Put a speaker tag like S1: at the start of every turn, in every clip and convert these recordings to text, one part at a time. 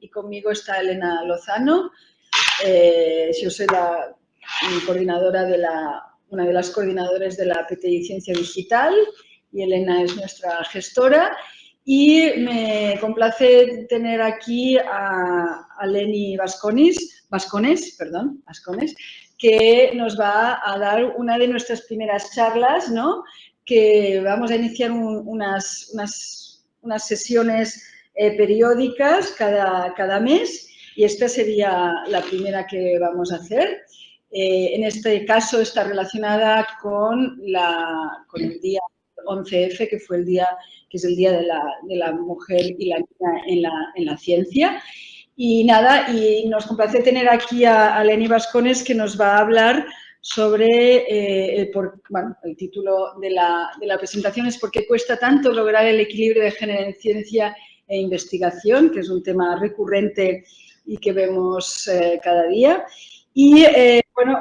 S1: y conmigo está Elena Lozano. Yo soy la coordinadora una de las coordinadoras de la PTI Ciencia Digital y Elena es nuestra gestora. Y me complace tener aquí a Leni Bascones, que nos va a dar una de nuestras primeras charlas, ¿no? Que vamos a iniciar unas sesiones periódicas cada mes y esta sería la primera que vamos a hacer. En este caso está relacionada con el día 11F, que es el Día de la Mujer y la Niña en la Ciencia. Y nada, y nos complace tener aquí a Leni Bascones, que nos va a hablar sobre el título de la presentación es ¿por qué cuesta tanto lograr el equilibrio de género en ciencia e investigación?, que es un tema recurrente y que vemos cada día. Y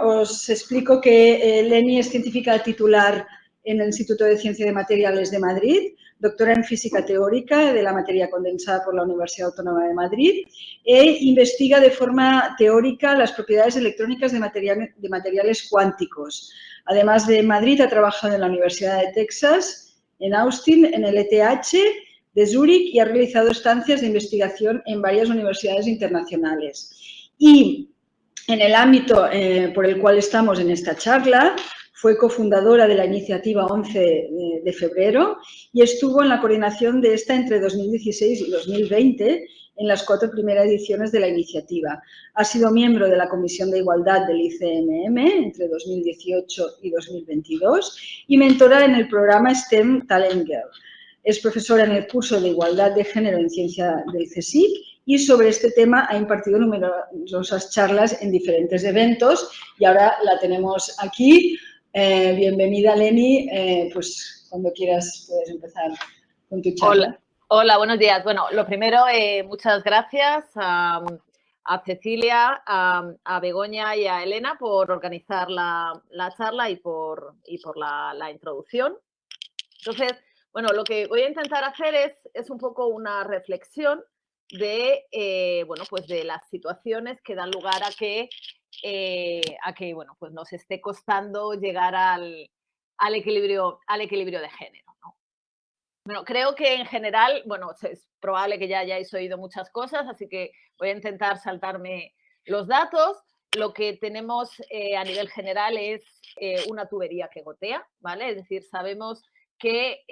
S1: os explico que Leni es científica titular en el Instituto de Ciencia de Materiales de Madrid, doctora en física teórica de la materia condensada por la Universidad Autónoma de Madrid e investiga de forma teórica las propiedades electrónicas de materiales cuánticos. Además de Madrid, ha trabajado en la Universidad de Texas, en Austin, en el ETH de Zúrich y ha realizado estancias de investigación en varias universidades internacionales. Y en el ámbito por el cual estamos en esta charla, fue cofundadora de la iniciativa 11 de febrero y estuvo en la coordinación de esta entre 2016 y 2020 en las 4 primeras ediciones de la iniciativa. Ha sido miembro de la Comisión de Igualdad del ICMM entre 2018 y 2022 y mentora en el programa STEM Talent Girl. Es profesora en el curso de Igualdad de Género en Ciencia del CSIC y sobre este tema ha impartido numerosas charlas en diferentes eventos y ahora la tenemos aquí. Bienvenida, Leni. Pues cuando quieras puedes empezar con tu charla.
S2: Hola, buenos días. Bueno, lo primero, muchas gracias a Cecilia, a Begoña y a Elena por organizar la charla y por la introducción. Entonces, bueno, lo que voy a intentar hacer es un poco una reflexión de, de las situaciones que dan lugar a que nos esté costando llegar al equilibrio de género, ¿no? Bueno, creo que en general, es probable que ya hayáis oído muchas cosas, así que voy a intentar saltarme los datos. Lo que tenemos a nivel general es una tubería que gotea, ¿vale? Es decir, sabemos que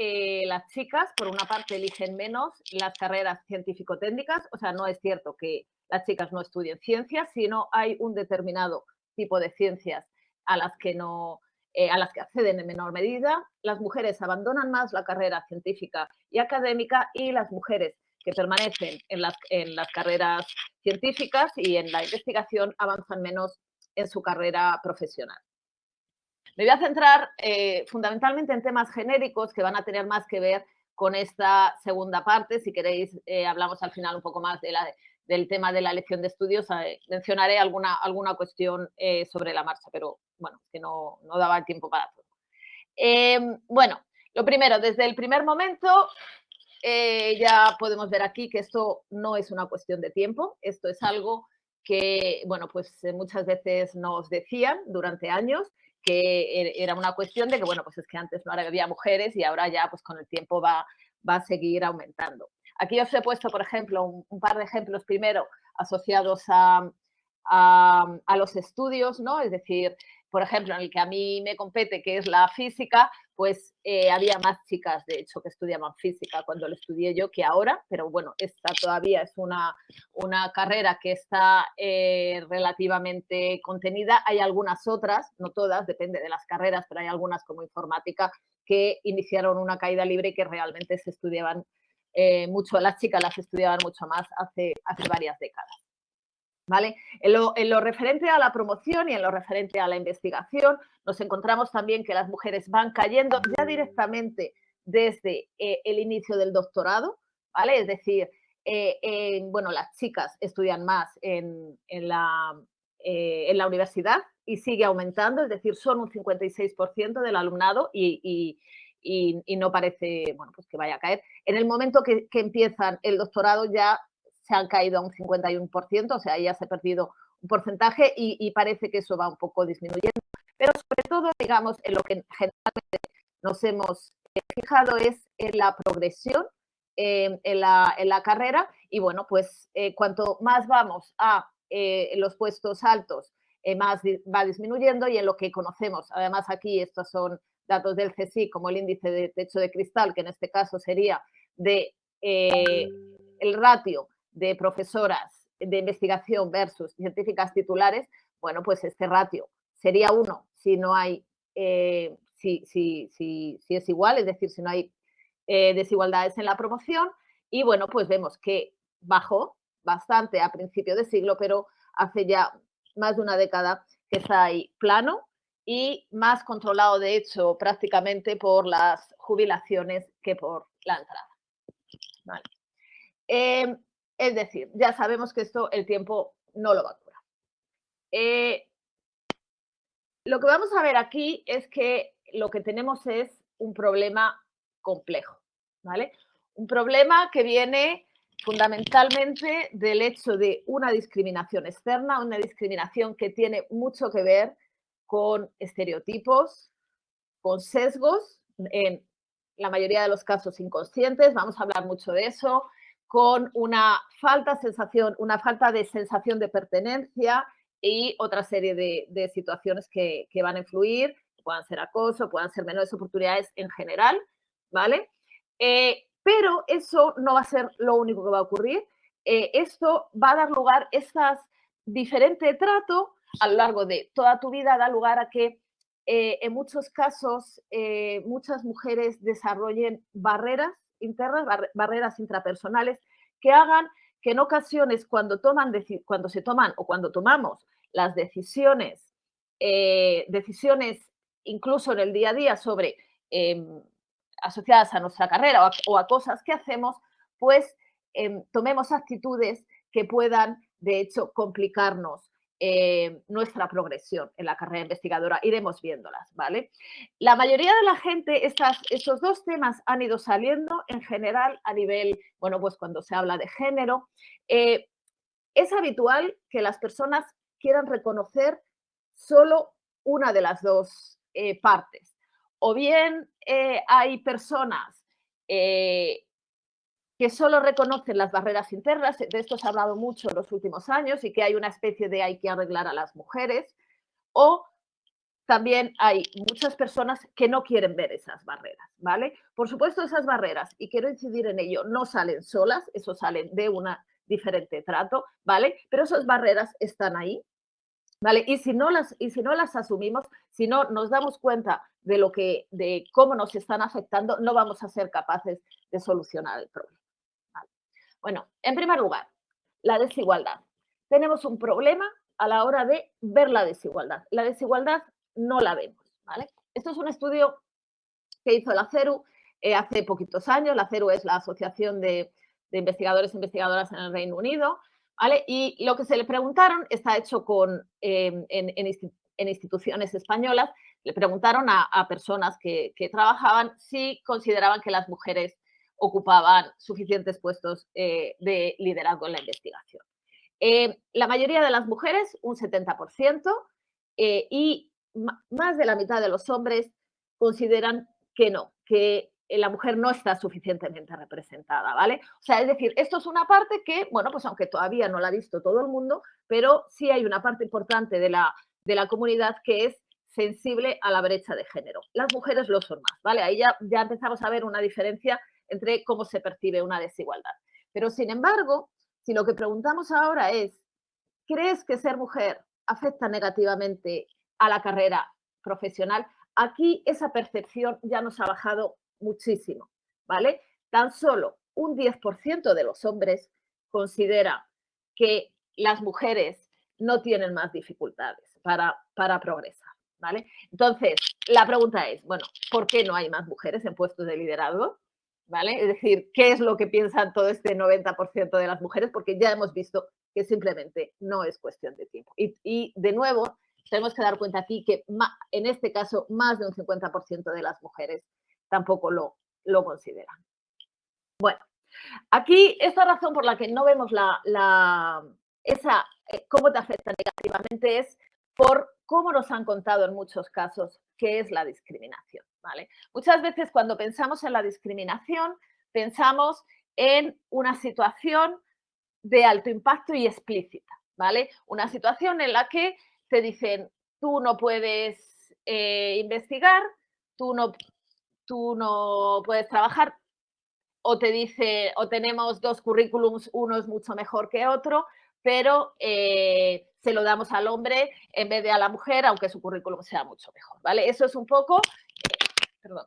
S2: las chicas, por una parte, eligen menos las carreras científico-técnicas. O sea, no es cierto que las chicas no estudien ciencias, sino hay un determinado tipo de ciencias a las que acceden en menor medida. Las mujeres abandonan más la carrera científica y académica y las mujeres que permanecen en las carreras científicas y en la investigación avanzan menos en su carrera profesional. Me voy a centrar fundamentalmente en temas genéricos que van a tener más que ver con esta segunda parte. Si queréis, hablamos al final un poco más del tema de la elección de estudios. Mencionaré alguna cuestión sobre la marcha, pero bueno, que no daba el tiempo para todo. Lo primero, desde el primer momento ya podemos ver aquí que esto no es una cuestión de tiempo. Esto es algo que, muchas veces nos decían durante años, que era una cuestión de que, es que antes no había mujeres y ahora ya, con el tiempo va a seguir aumentando. Aquí os he puesto, por ejemplo, un par de ejemplos primero asociados a los estudios, ¿no? Es decir, por ejemplo, en el que a mí me compete, que es la física, había más chicas, de hecho, que estudiaban física cuando lo estudié yo que ahora, pero bueno, esta todavía es una carrera que está relativamente contenida. Hay algunas otras, no todas, depende de las carreras, pero hay algunas como informática que iniciaron una caída libre y que realmente se estudiaban mucho, las chicas las estudiaban mucho más hace varias décadas. ¿Vale? En lo referente a la promoción y en lo referente a la investigación, nos encontramos también que las mujeres van cayendo ya directamente desde el inicio del doctorado, ¿vale? Es decir, las chicas estudian más en la universidad y sigue aumentando, es decir, son un 56% del alumnado y no parece que vaya a caer. En el momento que empiezan el doctorado ya se han caído a un 51%, o sea, ya se ha perdido un porcentaje y parece que eso va un poco disminuyendo. Pero sobre todo, digamos, en lo que generalmente nos hemos fijado es en la progresión en la carrera y, bueno, pues cuanto más vamos a los puestos altos, más va disminuyendo y en lo que conocemos, además aquí estos son datos del CSIC como el índice de techo de cristal, que en este caso sería de el ratio de profesoras de investigación versus científicas titulares, bueno, pues este ratio sería 1 si no hay, si es igual, es decir, si no hay desigualdades en la promoción y, bueno, pues vemos que bajó bastante a principio de siglo, pero hace ya más de una década que está ahí plano y más controlado, de hecho, prácticamente por las jubilaciones que por la entrada. Vale. Es decir, ya sabemos que esto el tiempo no lo va a curar. Lo que vamos a ver aquí es que lo que tenemos es un problema complejo, ¿vale? Un problema que viene fundamentalmente del hecho de una discriminación externa, una discriminación que tiene mucho que ver con estereotipos, con sesgos, en la mayoría de los casos inconscientes, vamos a hablar mucho de eso, con una falta de sensación de pertenencia y otra serie de situaciones que van a influir, puedan ser acoso, puedan ser menores oportunidades en general, ¿vale? Pero eso no va a ser lo único que va a ocurrir. Esto va a dar lugar, diferente trato a lo largo de toda tu vida da lugar a que en muchos casos muchas mujeres desarrollen barreras internas, barreras intrapersonales que hagan que en ocasiones cuando se toman o cuando tomamos las decisiones incluso en el día a día sobre asociadas a nuestra carrera o a cosas que hacemos, pues tomemos actitudes que puedan, de hecho, complicarnos nuestra progresión en la carrera investigadora. Iremos viéndolas, ¿vale? La mayoría de la gente, estos dos temas han ido saliendo en general a nivel, bueno, pues cuando se habla de género. Es habitual que las personas quieran reconocer solo una de las dos partes. O bien hay personas que solo reconocen las barreras internas, de esto se ha hablado mucho en los últimos años y que hay una especie de hay que arreglar a las mujeres, o también hay muchas personas que no quieren ver esas barreras, ¿vale? Por supuesto, esas barreras, y quiero incidir en ello, no salen solas, eso salen de un diferente trato, ¿vale? Pero esas barreras están ahí, ¿vale? Y si no las asumimos, si no nos damos cuenta de cómo nos están afectando, no vamos a ser capaces de solucionar el problema. Bueno, en primer lugar, la desigualdad. Tenemos un problema a la hora de ver la desigualdad. La desigualdad no la vemos, ¿vale? Esto es un estudio que hizo la CERU hace poquitos años. La CERU es la Asociación de Investigadores e Investigadoras en el Reino Unido, ¿vale? Y lo que se le preguntaron está hecho en instituciones españolas. Le preguntaron a personas que trabajaban si consideraban que las mujeres ocupaban suficientes puestos de liderazgo en la investigación. La mayoría de las mujeres, un 70%, y más de la mitad de los hombres consideran que no, que la mujer no está suficientemente representada, ¿vale? O sea, es decir, esto es una parte que, bueno, pues aunque todavía no la ha visto todo el mundo, pero sí hay una parte importante de la comunidad que es sensible a la brecha de género. Las mujeres lo son más, ¿vale? Ahí ya empezamos a ver una diferencia entre cómo se percibe una desigualdad. Pero, sin embargo, si lo que preguntamos ahora es, ¿crees que ser mujer afecta negativamente a la carrera profesional? Aquí esa percepción ya nos ha bajado muchísimo, ¿vale? Tan solo un 10% de los hombres considera que las mujeres no tienen más dificultades para progresar, ¿vale? Entonces, la pregunta es, bueno, ¿por qué no hay más mujeres en puestos de liderazgo? ¿Vale? Es decir, ¿qué es lo que piensan todo este 90% de las mujeres? Porque ya hemos visto que simplemente no es cuestión de tiempo. Y de nuevo, tenemos que dar cuenta aquí que en este caso más de un 50% de las mujeres tampoco lo consideran. Bueno, Aquí, esta razón por la que no vemos cómo te afecta negativamente es por cómo nos han contado en muchos casos qué es la discriminación, ¿vale? Muchas veces cuando pensamos en la discriminación, pensamos en una situación de alto impacto y explícita, ¿vale? Una situación en la que te dicen, tú no puedes investigar, tú no, tú no puedes trabajar, o te dice, o tenemos dos currículums, uno es mucho mejor que otro, pero se lo damos al hombre en vez de a la mujer, aunque su currículum sea mucho mejor, ¿vale? Eso es un poco, perdón,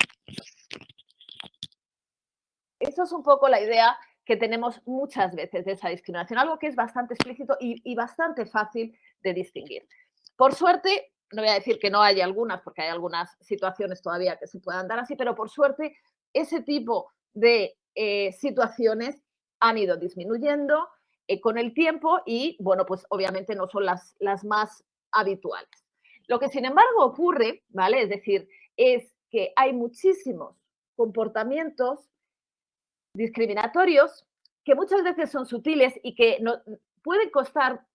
S2: eso es un poco la idea que tenemos muchas veces de esa discriminación, algo que es bastante explícito y bastante fácil de distinguir. Por suerte, no voy a decir que no hay algunas, porque hay algunas situaciones todavía que se puedan dar así, pero por suerte ese tipo de situaciones han ido disminuyendo con el tiempo y, bueno, pues obviamente no son las más habituales. Lo que, sin embargo, ocurre, ¿vale? Es decir, es que hay muchísimos comportamientos discriminatorios que muchas veces son sutiles y que no, pueden costar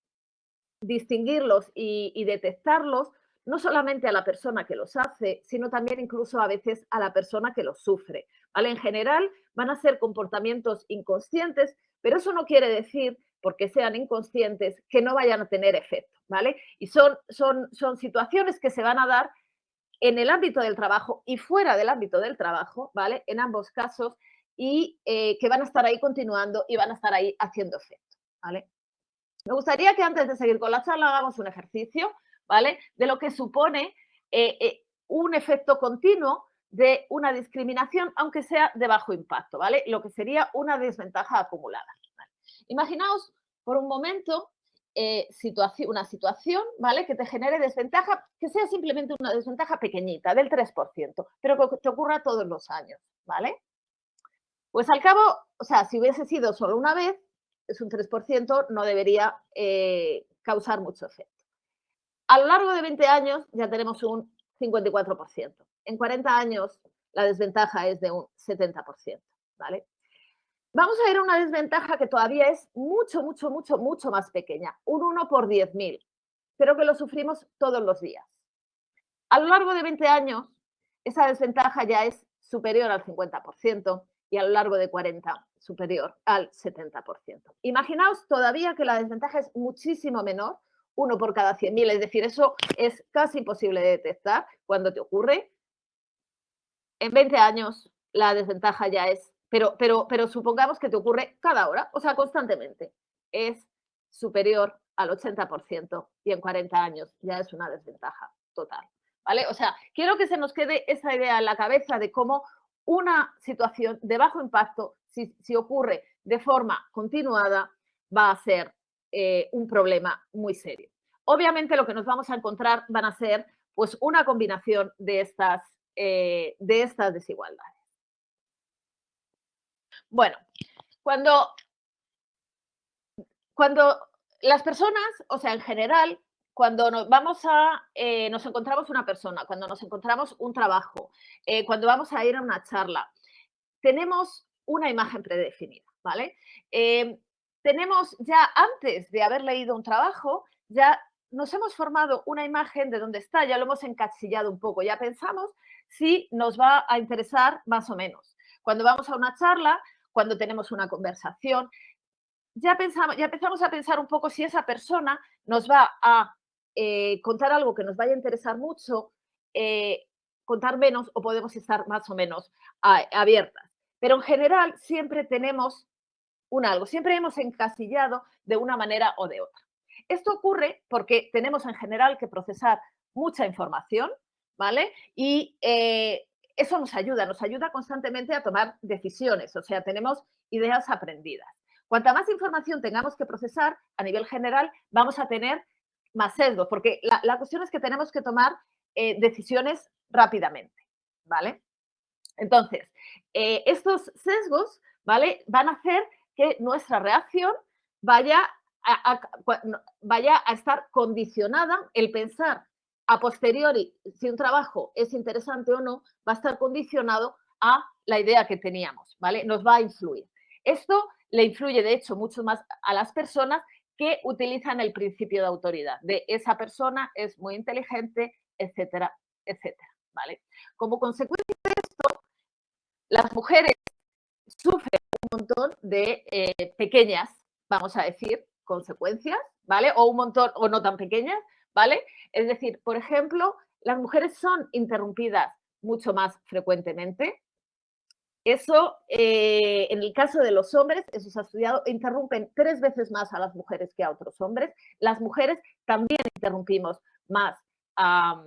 S2: distinguirlos y detectarlos, no solamente a la persona que los hace, sino también incluso a veces a la persona que los sufre, ¿vale? En general van a ser comportamientos inconscientes, pero eso no quiere decir, porque sean inconscientes, que no vayan a tener efecto, ¿vale? Y son situaciones que se van a dar en el ámbito del trabajo y fuera del ámbito del trabajo, ¿vale? En ambos casos, y que van a estar ahí continuando y van a estar ahí haciendo efecto, ¿vale? Me gustaría que antes de seguir con la charla hagamos un ejercicio, ¿vale? De lo que supone un efecto continuo de una discriminación, aunque sea de bajo impacto, ¿vale? Lo que sería una desventaja acumulada. ¿Vale? Imaginaos por un momento una situación, ¿vale? Que te genere desventaja, que sea simplemente una desventaja pequeñita, del 3%, pero que te ocurra todos los años, ¿vale? Pues al cabo, o sea, si hubiese sido solo una vez, es un 3%, no debería causar mucho efecto. A lo largo de 20 años ya tenemos un 54%. En 40 años la desventaja es de un 70%, ¿vale? Vamos a ir a una desventaja que todavía es mucho, mucho, mucho, mucho más pequeña, un 1 por 10.000, pero que lo sufrimos todos los días. A lo largo de 20 años, esa desventaja ya es superior al 50% y a lo largo de 40 superior al 70%. Imaginaos todavía que la desventaja es muchísimo menor, 1 por cada 100.000, es decir, eso es casi imposible de detectar cuando te ocurre. En 20 años la desventaja ya es, pero supongamos que te ocurre cada hora, o sea, constantemente, es superior al 80% y en 40 años ya es una desventaja total. ¿Vale? O sea, quiero que se nos quede esa idea en la cabeza de cómo una situación de bajo impacto, si ocurre de forma continuada, va a ser un problema muy serio. Obviamente lo que nos vamos a encontrar van a ser pues una combinación de estas desigualdades. Bueno, cuando las personas, o sea, en general, cuando nos encontramos una persona, cuando nos encontramos un trabajo, cuando vamos a ir a una charla, tenemos una imagen predefinida, ¿vale? Tenemos ya antes de haber leído un trabajo, ya nos hemos formado una imagen de dónde está, ya lo hemos encasillado un poco, ya pensamos si nos va a interesar más o menos. Cuando vamos a una charla, cuando tenemos una conversación, ya empezamos a pensar un poco si esa persona nos va a contar algo que nos vaya a interesar mucho, contar menos o podemos estar más o menos abiertas. Pero en general siempre tenemos un algo, siempre hemos encasillado de una manera o de otra. Esto ocurre porque tenemos en general que procesar mucha información, ¿vale? Y eso nos ayuda constantemente a tomar decisiones, o sea, tenemos ideas aprendidas. Cuanta más información tengamos que procesar a nivel general, vamos a tener más sesgos, porque la cuestión es que tenemos que tomar decisiones rápidamente, ¿vale? Entonces, estos sesgos, ¿vale? Van a hacer que nuestra reacción vaya a estar condicionada, el pensar a posteriori si un trabajo es interesante o no, va a estar condicionado a la idea que teníamos, ¿vale? Nos va a influir. Esto le influye, de hecho, mucho más a las personas que utilizan el principio de autoridad, de esa persona es muy inteligente, etcétera, etcétera, ¿vale? Como consecuencia de esto, las mujeres sufren un montón de pequeñas, vamos a decir, consecuencias, ¿vale? O un montón, o no tan pequeñas, ¿vale? Es decir, por ejemplo, las mujeres son interrumpidas mucho más frecuentemente. Eso, en el caso de los hombres, eso se ha estudiado, interrumpen 3 veces más a las mujeres que a otros hombres. Las mujeres también interrumpimos más a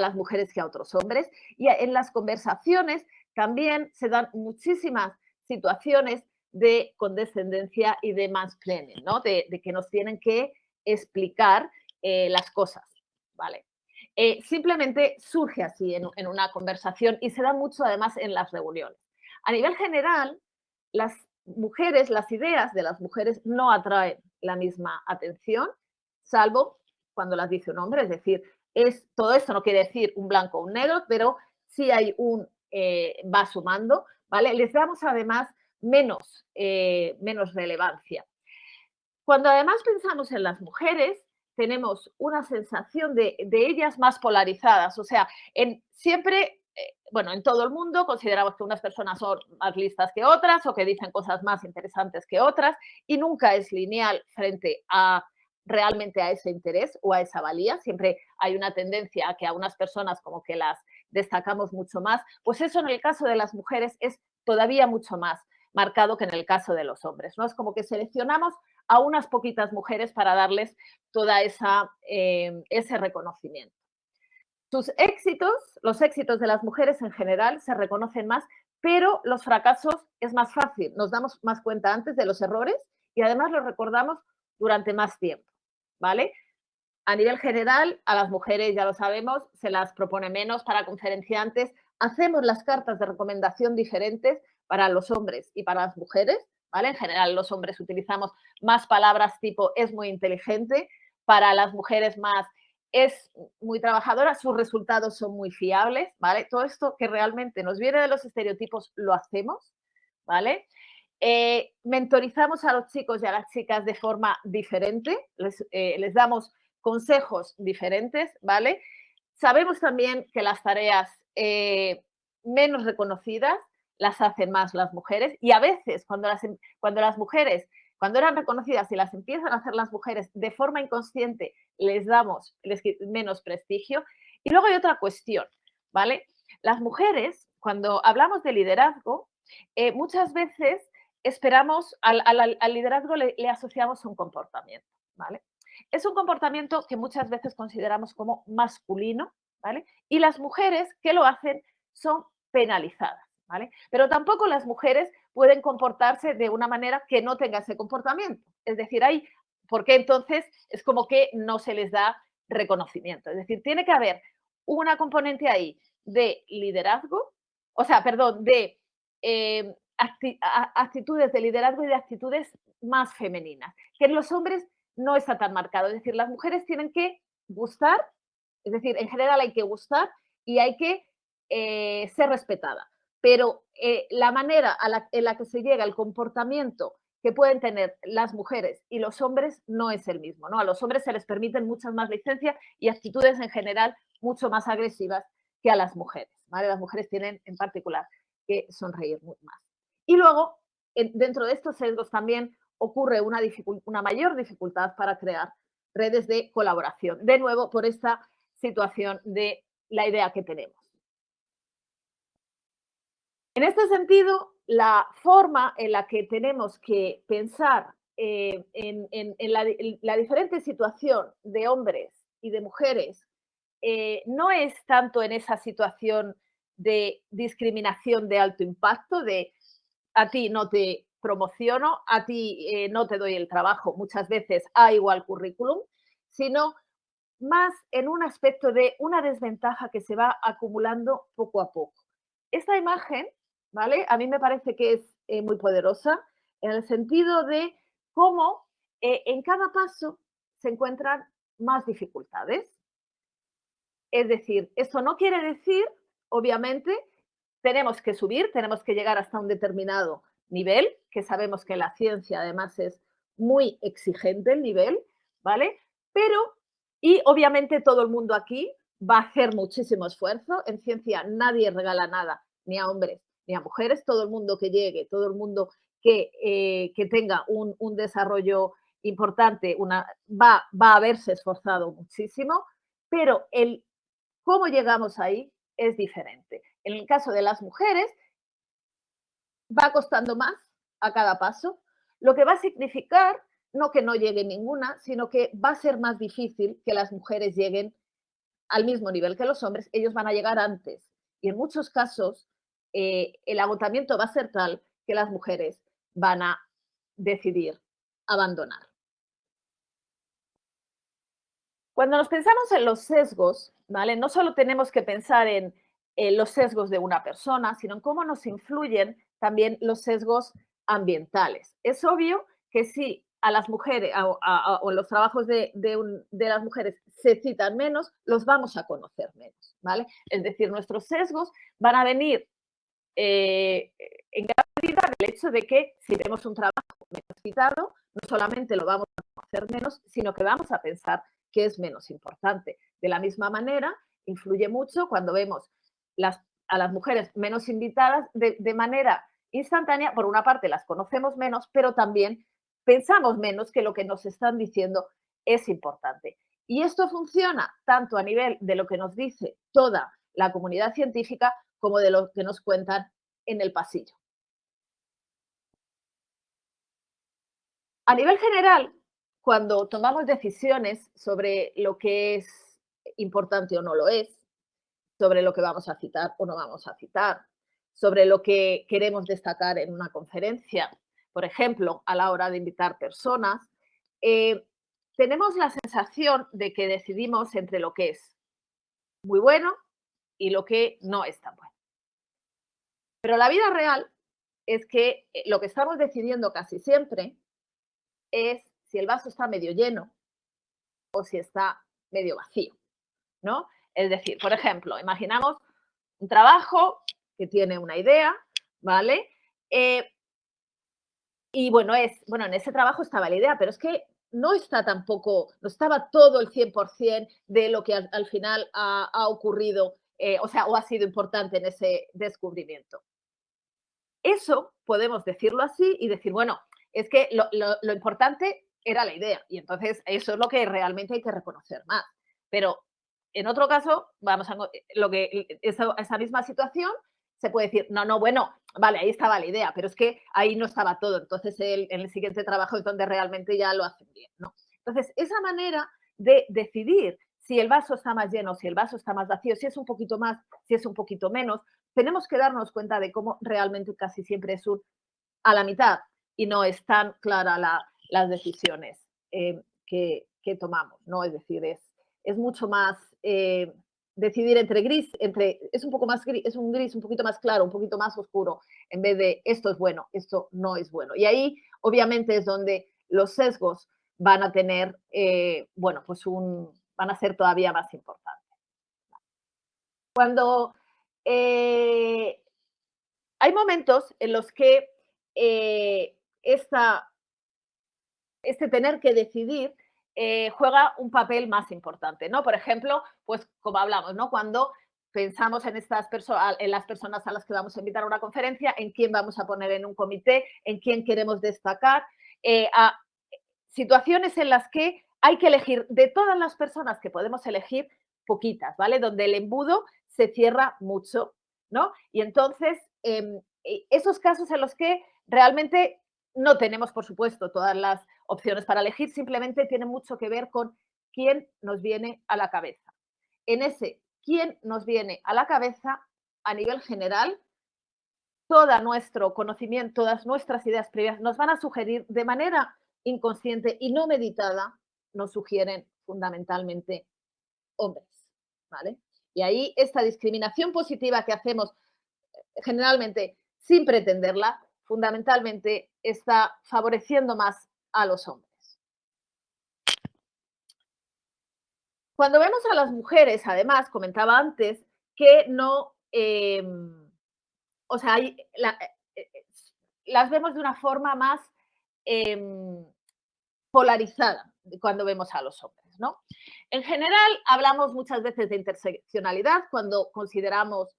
S2: las mujeres que a otros hombres. Y en las conversaciones también se dan muchísimas situaciones de condescendencia y de mansplaining, ¿no? De que nos tienen que explicar las cosas, ¿vale? Simplemente surge así en una conversación y se da mucho además en las reuniones. A nivel general, las mujeres, las ideas de las mujeres no atraen la misma atención, salvo cuando las dice un hombre, es decir, todo esto no quiere decir un blanco o un negro, pero sí hay va sumando, ¿vale? Les damos además menos relevancia. Cuando además pensamos en las mujeres, tenemos una sensación de ellas más polarizadas, o sea, siempre, bueno, en todo el mundo consideramos que unas personas son más listas que otras o que dicen cosas más interesantes que otras y nunca es lineal frente a realmente a ese interés o a esa valía, siempre hay una tendencia a que a unas personas como que las destacamos mucho más, pues eso en el caso de las mujeres es todavía mucho más marcado que en el caso de los hombres, ¿no? Es como que seleccionamos a unas poquitas mujeres para darles toda ese reconocimiento. Sus éxitos, los éxitos de las mujeres en general se reconocen más, pero los fracasos es más fácil, nos damos más cuenta antes de los errores y además los recordamos durante más tiempo, ¿vale? A nivel general, a las mujeres, ya lo sabemos, se las propone menos para conferenciantes. Hacemos las cartas de recomendación diferentes para los hombres y para las mujeres, ¿vale? En general, los hombres utilizamos más palabras tipo es muy inteligente, para las mujeres más es muy trabajadora, sus resultados son muy fiables, ¿vale? Todo esto que realmente nos viene de los estereotipos lo hacemos, ¿vale? Mentorizamos a los chicos y a las chicas de forma diferente, les damos consejos diferentes, ¿vale? Sabemos también que las tareas menos reconocidas las hacen más las mujeres y a veces cuando las mujeres, cuando eran reconocidas y las empiezan a hacer las mujeres de forma inconsciente, les damos menos prestigio. Y luego hay otra cuestión, ¿vale? Las mujeres, cuando hablamos de liderazgo, muchas veces esperamos, al liderazgo le asociamos un comportamiento, ¿vale? Es un comportamiento que muchas veces consideramos como masculino, ¿vale? Y las mujeres que lo hacen son penalizadas, ¿vale? Pero tampoco las mujeres pueden comportarse de una manera que no tenga ese comportamiento. Es decir, porque entonces es como que no se les da reconocimiento. Es decir, tiene que haber una componente ahí de liderazgo, o sea, perdón, de actitudes de liderazgo y de actitudes más femeninas, que en los hombres no está tan marcado. Es decir, las mujeres tienen que gustar, es decir, en general hay que gustar y hay que ser respetada. Pero la manera en la que se llega, el comportamiento que pueden tener las mujeres y los hombres no es el mismo, ¿no? A los hombres se les permiten muchas más licencias y actitudes en general mucho más agresivas que a las mujeres, ¿vale? Las mujeres tienen en particular que sonreír mucho más. Y luego, dentro de estos sesgos también ocurre una mayor dificultad para crear redes de colaboración. De nuevo, por esta situación de la idea que tenemos. En este sentido, la forma en la que tenemos que pensar en la diferente situación de hombres y de mujeres no es tanto en esa situación de discriminación de alto impacto, de a ti no te promociono, a ti no te doy el trabajo, muchas veces a igual currículum, sino más en un aspecto de una desventaja que se va acumulando poco a poco. Esta imagen, ¿vale? A mí me parece que es muy poderosa en el sentido de cómo en cada paso se encuentran más dificultades. Es decir, esto no quiere decir, obviamente, tenemos que subir, tenemos que llegar hasta un determinado nivel, que sabemos que la ciencia además es muy exigente el nivel, ¿vale? Pero, y obviamente todo el mundo aquí va a hacer muchísimo esfuerzo. En ciencia nadie regala nada, ni a hombres ni a mujeres. Todo el mundo que llegue, todo el mundo que tenga un desarrollo importante, va a haberse esforzado muchísimo, pero el cómo llegamos ahí es diferente. En el caso de las mujeres, va costando más a cada paso, lo que va a significar no que no llegue ninguna, sino que va a ser más difícil que las mujeres lleguen al mismo nivel que los hombres, ellos van a llegar antes. Y en muchos casos, el agotamiento va a ser tal que las mujeres van a decidir abandonar. Cuando nos pensamos en los sesgos, ¿vale? No solo tenemos que pensar en los sesgos de una persona, sino en cómo nos influyen también los sesgos ambientales. Es obvio que si a las mujeres o los trabajos de las mujeres se citan menos, los vamos a conocer menos, ¿vale? Es decir, nuestros sesgos van a venir eh, en gran medida del hecho de que si vemos un trabajo menos citado, no solamente lo vamos a conocer menos, sino que vamos a pensar que es menos importante. De la misma manera, influye mucho cuando vemos a las mujeres menos invitadas de manera instantánea. Por una parte, las conocemos menos, pero también pensamos menos que lo que nos están diciendo es importante. Y esto funciona tanto a nivel de lo que nos dice toda la comunidad científica como de lo que nos cuentan en el pasillo. A nivel general, cuando tomamos decisiones sobre lo que es importante o no lo es, sobre lo que vamos a citar o no vamos a citar, sobre lo que queremos destacar en una conferencia, por ejemplo, a la hora de invitar personas, eh, tenemos la sensación de que decidimos entre lo que es muy bueno y lo que no es tan bueno. Pero la vida real es que lo que estamos decidiendo casi siempre es si el vaso está medio lleno o si está medio vacío, ¿no? Es decir, por ejemplo, imaginamos un trabajo que tiene una idea, ¿vale? Y bueno, en ese trabajo estaba la idea, pero es que no está tampoco, no estaba todo el 100% de lo que al final ha ocurrido, o ha sido importante en ese descubrimiento. Eso podemos decirlo así y decir, bueno, es que lo importante era la idea y entonces eso es lo que realmente hay que reconocer más. Pero en otro caso, esa misma situación se puede decir, no, bueno, vale, ahí estaba la idea, pero es que ahí no estaba todo. Entonces en el siguiente trabajo es donde realmente ya lo hacen bien, ¿no? Entonces, esa manera de decidir si el vaso está más lleno, si el vaso está más vacío, si es un poquito más, si es un poquito menos, tenemos que darnos cuenta de cómo realmente casi siempre es a la mitad y no es clara las decisiones que tomamos, ¿no? Es decir, es mucho más decidir entre gris, es un poco más gris, es un gris un poquito más claro, un poquito más oscuro, en vez de esto es bueno, esto no es bueno. Y ahí, obviamente, es donde los sesgos van a tener, van a ser todavía más importantes. Cuando hay momentos en los que eh, este tener que decidir juega un papel más importante, ¿no? Por ejemplo, pues como hablamos, ¿no? Cuando pensamos en en las personas a las que vamos a invitar a una conferencia, en quién vamos a poner en un comité, en quién queremos destacar, a situaciones en las que hay que elegir de todas las personas que podemos elegir, poquitas, ¿vale? Donde el embudo se cierra mucho, ¿no? Y entonces, esos casos en los que realmente no tenemos, por supuesto, todas las opciones para elegir, simplemente tiene mucho que ver con quién nos viene a la cabeza. En ese quién nos viene a la cabeza, a nivel general, todo nuestro conocimiento, todas nuestras ideas previas nos van a sugerir de manera inconsciente y no meditada, nos sugieren fundamentalmente hombres, ¿vale? Y ahí esta discriminación positiva que hacemos generalmente sin pretenderla, fundamentalmente está favoreciendo más a los hombres. Cuando vemos a las mujeres, además, comentaba antes que no, o sea, las vemos de una forma más polarizada cuando vemos a los hombres, ¿no? En general, hablamos muchas veces de interseccionalidad cuando consideramos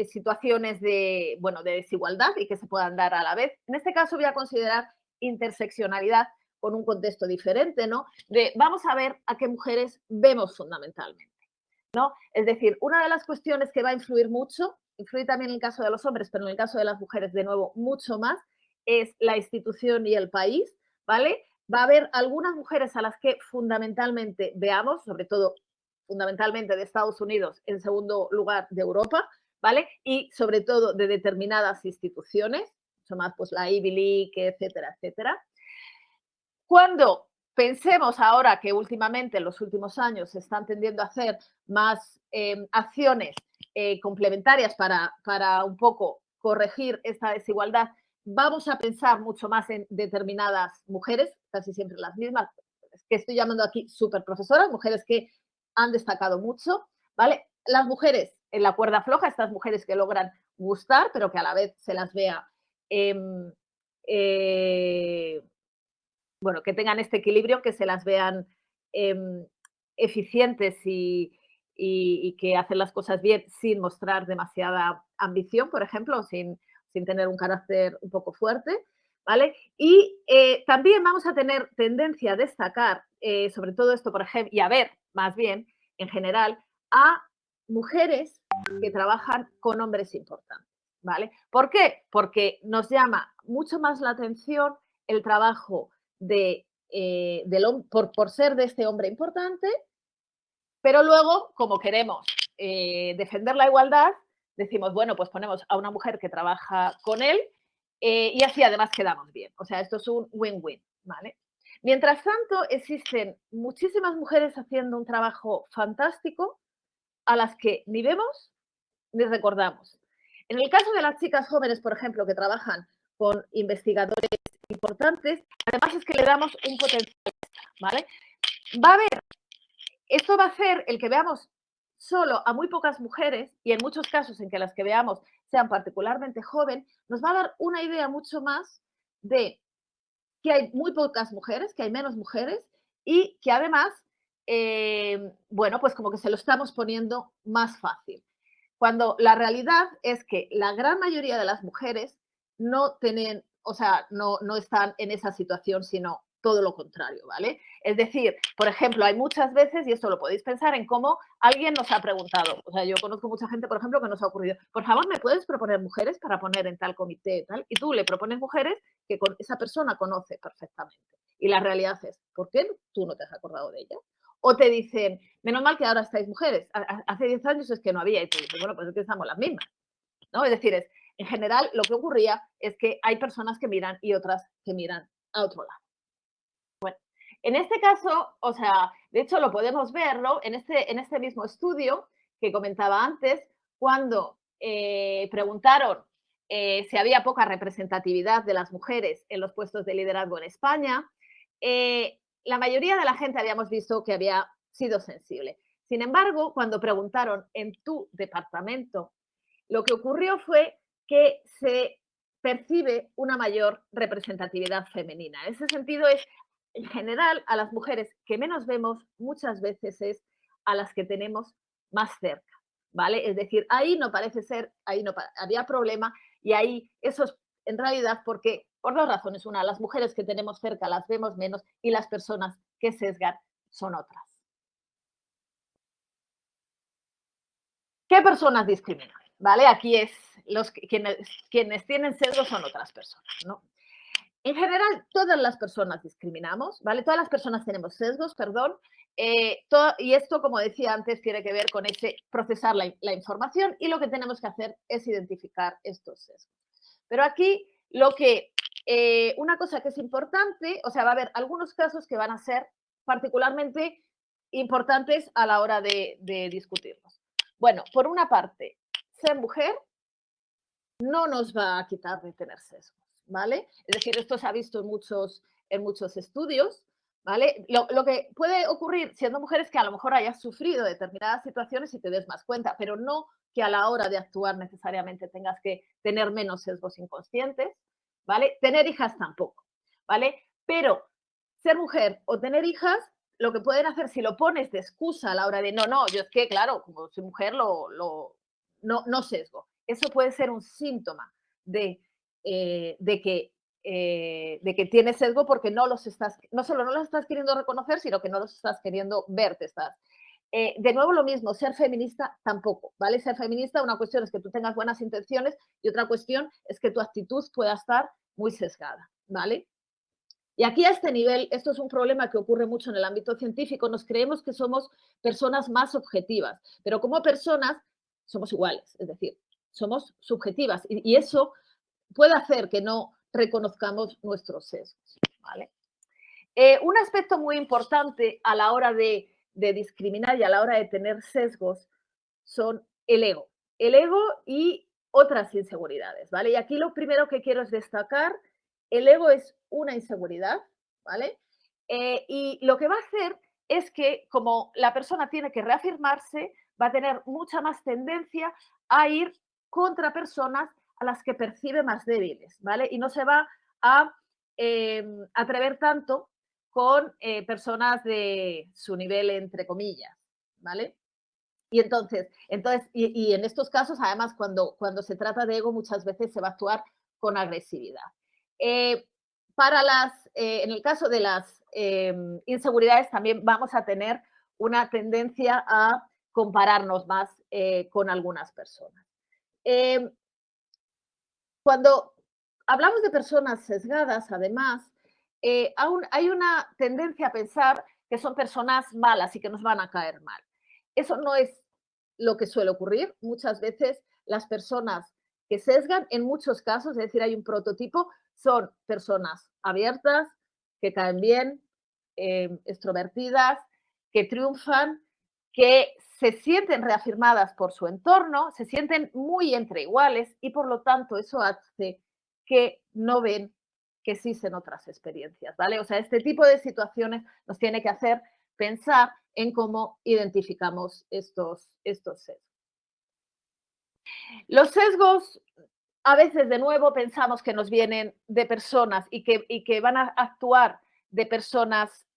S2: situaciones de, bueno, de desigualdad y que se puedan dar a la vez. En este caso voy a considerar interseccionalidad con un contexto diferente, ¿no? De vamos a ver a qué mujeres vemos fundamentalmente, ¿no? Es decir, una de las cuestiones que va a influir mucho, influye también en el caso de los hombres, pero en el caso de las mujeres, de nuevo, mucho más, es la institución y el país, ¿vale? Va a haber algunas mujeres a las que fundamentalmente veamos, sobre todo fundamentalmente de Estados Unidos, en segundo lugar de Europa, ¿vale? Y sobre todo de determinadas instituciones, mucho más pues la Ivy League, etcétera, etcétera. Cuando pensemos ahora que últimamente, en los últimos años, se están tendiendo a hacer más acciones complementarias para un poco corregir esta desigualdad, vamos a pensar mucho más en determinadas mujeres, casi siempre las mismas, que estoy llamando aquí superprofesoras, mujeres que han destacado mucho, ¿vale? Las mujeres en la cuerda floja, estas mujeres que logran gustar, pero que a la vez se las vea bueno, que tengan este equilibrio, que se las vean eficientes y que hacen las cosas bien sin mostrar demasiada ambición, por ejemplo, sin tener un carácter un poco fuerte, ¿vale? Y también vamos a tener tendencia a destacar, sobre todo esto, por ejemplo, y a ver, más bien, en general, a mujeres que trabajan con hombres importantes, ¿vale? ¿Por qué? Porque nos llama mucho más la atención el trabajo por ser de este hombre importante, pero luego, como queremos defender la igualdad, decimos, bueno, pues ponemos a una mujer que trabaja con él y así además quedamos bien. O sea, esto es un win-win, ¿vale? Mientras tanto, existen muchísimas mujeres haciendo un trabajo fantástico a las que ni vemos ni recordamos. En el caso de las chicas jóvenes, por ejemplo, que trabajan con investigadores importantes, además es que le damos un potencial, ¿vale? Va a haber, esto va a hacer el que veamos solo a muy pocas mujeres y en muchos casos en que las que veamos sean particularmente jóvenes, nos va a dar una idea mucho más de que hay muy pocas mujeres, que hay menos mujeres y que además, bueno, pues como que se lo estamos poniendo más fácil. Cuando la realidad es que la gran mayoría de las mujeres no tienen, o sea, no están en esa situación, sino todo lo contrario, ¿vale? Es decir, por ejemplo, hay muchas veces, y esto lo podéis pensar, en cómo alguien nos ha preguntado, o sea, yo conozco mucha gente, por ejemplo, que nos ha ocurrido, por favor, ¿me puedes proponer mujeres para poner en tal comité y tal? Y tú le propones mujeres que esa persona conoce perfectamente. Y la realidad es, ¿por qué tú no te has acordado de ellas? O te dicen, menos mal que ahora estáis mujeres, hace 10 años es que no había, y tú dices, bueno, pues es que estamos las mismas, ¿no? Es decir, en general lo que ocurría es que hay personas que miran y otras que miran a otro lado. Bueno, en este caso, o sea, de hecho lo podemos ver, ¿no? En este mismo estudio que comentaba antes, cuando preguntaron si había poca representatividad de las mujeres en los puestos de liderazgo en España, la mayoría de la gente habíamos visto que había sido sensible. Sin embargo, cuando preguntaron en tu departamento, lo que ocurrió fue que se percibe una mayor representatividad femenina. En ese sentido es, en general, a las mujeres que menos vemos muchas veces es a las que tenemos más cerca, ¿vale? Es decir, ahí no parece ser, ahí no había problema y ahí eso es en realidad porque, por dos razones. Una, las mujeres que tenemos cerca las vemos menos y las personas que sesgan son otras. ¿Qué personas discriminan? ¿Vale? Aquí es quienes tienen sesgos son otras personas, ¿no? En general, todas las personas discriminamos, ¿vale? Todas las personas tenemos sesgos, perdón, y esto, como decía antes, tiene que ver con ese procesar la información y lo que tenemos que hacer es identificar estos sesgos. Pero aquí una cosa que es importante, o sea, va a haber algunos casos que van a ser particularmente importantes a la hora de discutirlos. Bueno, por una parte, ser mujer no nos va a quitar de tener sesgos, ¿vale? Es decir, esto se ha visto en muchos estudios, ¿vale? Lo que puede ocurrir siendo mujer es que a lo mejor hayas sufrido determinadas situaciones y te des más cuenta, pero no que a la hora de actuar necesariamente tengas que tener menos sesgos inconscientes, ¿vale? Tener hijas tampoco, ¿vale? Pero ser mujer o tener hijas, lo que pueden hacer si lo pones de excusa a la hora de no, yo es que, claro, como soy mujer, no sesgo. Eso puede ser un síntoma de, de que tienes sesgo porque no solo no los estás queriendo reconocer, sino que no los estás queriendo ver, de nuevo lo mismo, ser feminista tampoco, ¿vale? Ser feminista, una cuestión es que tú tengas buenas intenciones y otra cuestión es que tu actitud pueda estar muy sesgada, ¿vale? Y aquí a este nivel, esto es un problema que ocurre mucho en el ámbito científico, nos creemos que somos personas más objetivas, pero como personas somos iguales, es decir, somos subjetivas y eso puede hacer que no reconozcamos nuestros sesgos, ¿vale? Un aspecto muy importante a la hora de discriminar y a la hora de tener sesgos son el ego. El ego y otras inseguridades, ¿vale? Y aquí lo primero que quiero es destacar, el ego es una inseguridad, ¿vale? Y lo que va a hacer es que como la persona tiene que reafirmarse, va a tener mucha más tendencia a ir contra personas a las que percibe más débiles, ¿vale? Y no se va a atrever tanto con personas de su nivel, entre comillas, ¿vale? Y y en estos casos, además, cuando se trata de ego, muchas veces se va a actuar con agresividad. Eh, en el caso de las inseguridades, también vamos a tener una tendencia a compararnos más con algunas personas. Eh, Cuando hablamos de personas sesgadas, además, aún hay una tendencia a pensar que son personas malas y que nos van a caer mal. Eso no es lo que suele ocurrir. Muchas veces las personas que sesgan, en muchos casos, es decir, hay un prototipo, son personas abiertas, que caen bien, extrovertidas, que triunfan, que se sienten reafirmadas por su entorno, se sienten muy entre iguales y por lo tanto eso hace que no ven que existen otras experiencias, ¿vale? O sea, este tipo de situaciones nos tiene que hacer pensar en cómo identificamos estos sesgos. Los sesgos, a veces de nuevo pensamos que nos vienen de personas y que van a actuar de personas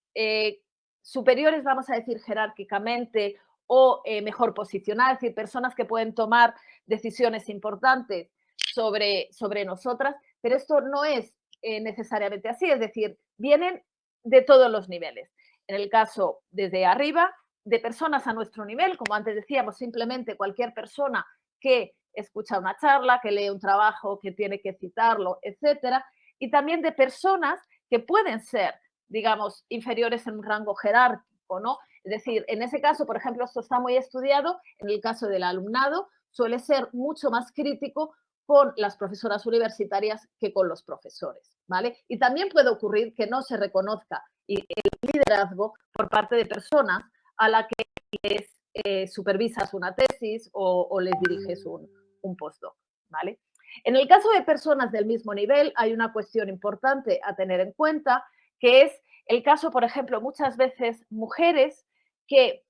S2: superiores, vamos a decir, jerárquicamente o mejor posicionadas, es decir, personas que pueden tomar decisiones importantes sobre nosotras, pero esto no es necesariamente así, es decir, vienen de todos los niveles. En el caso desde arriba, de personas a nuestro nivel, como antes decíamos, simplemente cualquier persona que escucha una charla, que lee un trabajo, que tiene que citarlo, etcétera, y también de personas que pueden ser, digamos, inferiores en un rango jerárquico, ¿no? Es decir, en ese caso, por ejemplo, esto está muy estudiado, en el caso del alumnado, suele ser mucho más crítico con las profesoras universitarias que con los profesores, ¿vale? Y también puede ocurrir que no se reconozca el liderazgo por parte de personas a la que les supervisas una tesis o les diriges un postdoc, ¿vale? En el caso de personas del mismo nivel, hay una cuestión importante a tener en cuenta, que es el caso, por ejemplo, muchas veces mujeres que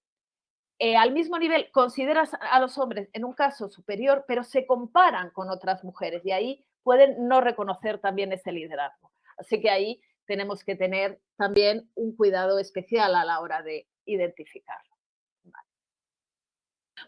S2: al mismo nivel consideras a los hombres en un caso superior, pero se comparan con otras mujeres y ahí pueden no reconocer también ese liderazgo. Así que ahí tenemos que tener también un cuidado especial a la hora de identificarlo.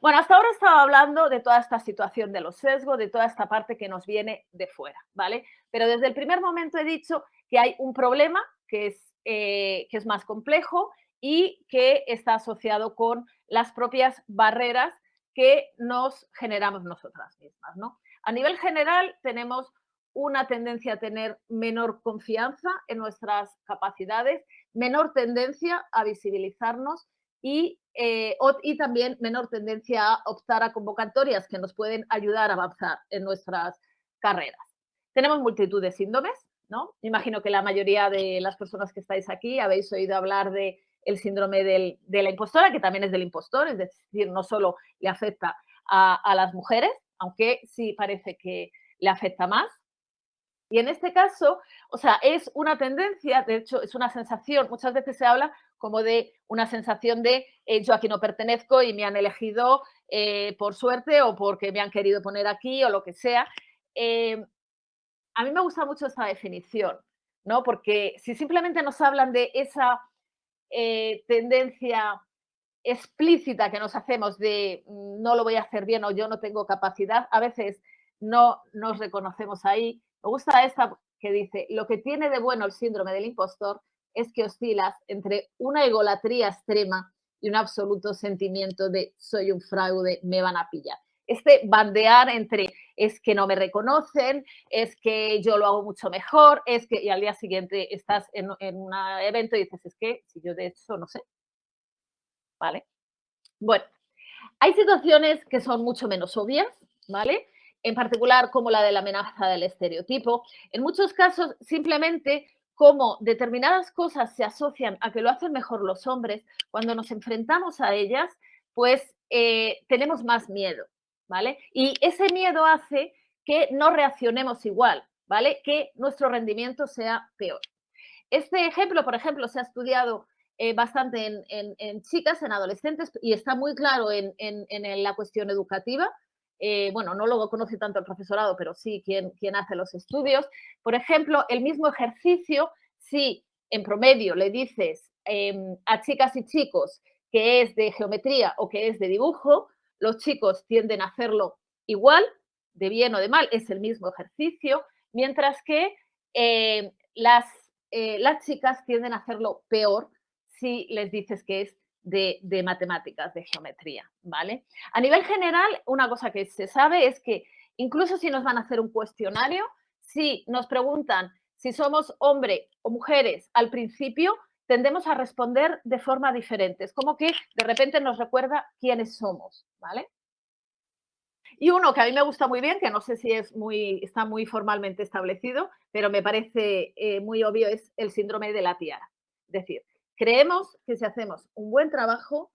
S2: Bueno, hasta ahora estaba hablando de toda esta situación de los sesgos, de toda esta parte que nos viene de fuera, ¿vale? Pero desde el primer momento he dicho que hay un problema que es más complejo y que está asociado con las propias barreras que nos generamos nosotras mismas, ¿no? A nivel general tenemos una tendencia a tener menor confianza en nuestras capacidades, menor tendencia a visibilizarnos y también menor tendencia a optar a convocatorias que nos pueden ayudar a avanzar en nuestras carreras. Tenemos multitud de síndromes, ¿no? Imagino que la mayoría de las personas que estáis aquí habéis oído hablar del síndrome de la impostora, que también es del impostor, es decir, no solo le afecta a las mujeres, aunque sí parece que le afecta más. Y en este caso, o sea, es una tendencia, de hecho, es una sensación, muchas veces se habla como de una sensación de yo aquí no pertenezco y me han elegido por suerte o porque me han querido poner aquí o lo que sea. Eh, a mí me gusta mucho esta definición, ¿no? Porque si simplemente nos hablan de esa tendencia explícita que nos hacemos de no lo voy a hacer bien o yo no tengo capacidad, a veces no nos reconocemos ahí. Me gusta esta que dice, lo que tiene de bueno el síndrome del impostor es que oscilas entre una egolatría extrema y un absoluto sentimiento de soy un fraude, me van a pillar. Este bandear entre es que no me reconocen, es que yo lo hago mucho mejor, es que y al día siguiente estás en un evento y dices, es que si yo de eso no sé, ¿vale? Bueno, hay situaciones que son mucho menos obvias, ¿vale? En particular, como la de la amenaza del estereotipo. En muchos casos, simplemente como determinadas cosas se asocian a que lo hacen mejor los hombres, cuando nos enfrentamos a ellas, pues tenemos más miedo, ¿vale? Y ese miedo hace que no reaccionemos igual, ¿vale? Que nuestro rendimiento sea peor. Este ejemplo, por ejemplo, se ha estudiado bastante en chicas, en adolescentes, y está muy claro en la cuestión educativa. Bueno, no lo conoce tanto el profesorado, pero sí quien hace los estudios. Por ejemplo, el mismo ejercicio, si en promedio le dices a chicas y chicos que es de geometría o que es de dibujo, los chicos tienden a hacerlo igual, de bien o de mal, es el mismo ejercicio, mientras que las chicas tienden a hacerlo peor si les dices que es de matemáticas, de geometría, ¿vale? A nivel general, una cosa que se sabe es que incluso si nos van a hacer un cuestionario, si nos preguntan si somos hombre o mujeres al principio, tendemos a responder de forma diferente. Es como que de repente nos recuerda quiénes somos, ¿vale? Y uno que a mí me gusta muy bien, que no sé si está muy formalmente establecido, pero me parece muy obvio, es el síndrome de la tiara. Es decir, creemos que si hacemos un buen trabajo,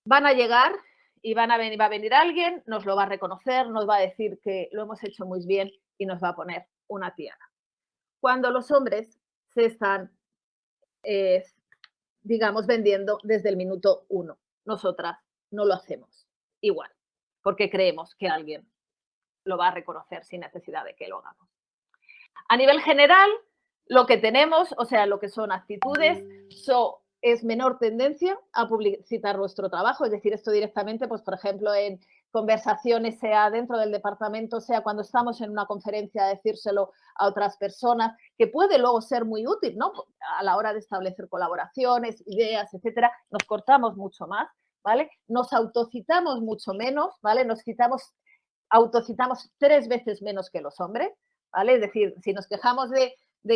S2: van a llegar y va a venir alguien, nos lo va a reconocer, nos va a decir que lo hemos hecho muy bien y nos va a poner una tiara. Cuando los hombres se están, eh, digamos, vendiendo desde el minuto uno. Nosotras no lo hacemos igual, porque creemos que alguien lo va a reconocer sin necesidad de que lo hagamos. A nivel general, lo que tenemos, o sea, lo que son actitudes, es menor tendencia a publicitar nuestro trabajo, es decir, esto directamente, pues, por ejemplo, en conversaciones, sea dentro del departamento, sea cuando estamos en una conferencia, decírselo a otras personas, que puede luego ser muy útil, ¿no? A la hora de establecer colaboraciones, ideas, etcétera, nos cortamos mucho más, ¿vale? Nos autocitamos mucho menos, ¿vale? Autocitamos 3 veces menos que los hombres, ¿vale? Es decir, si nos quejamos de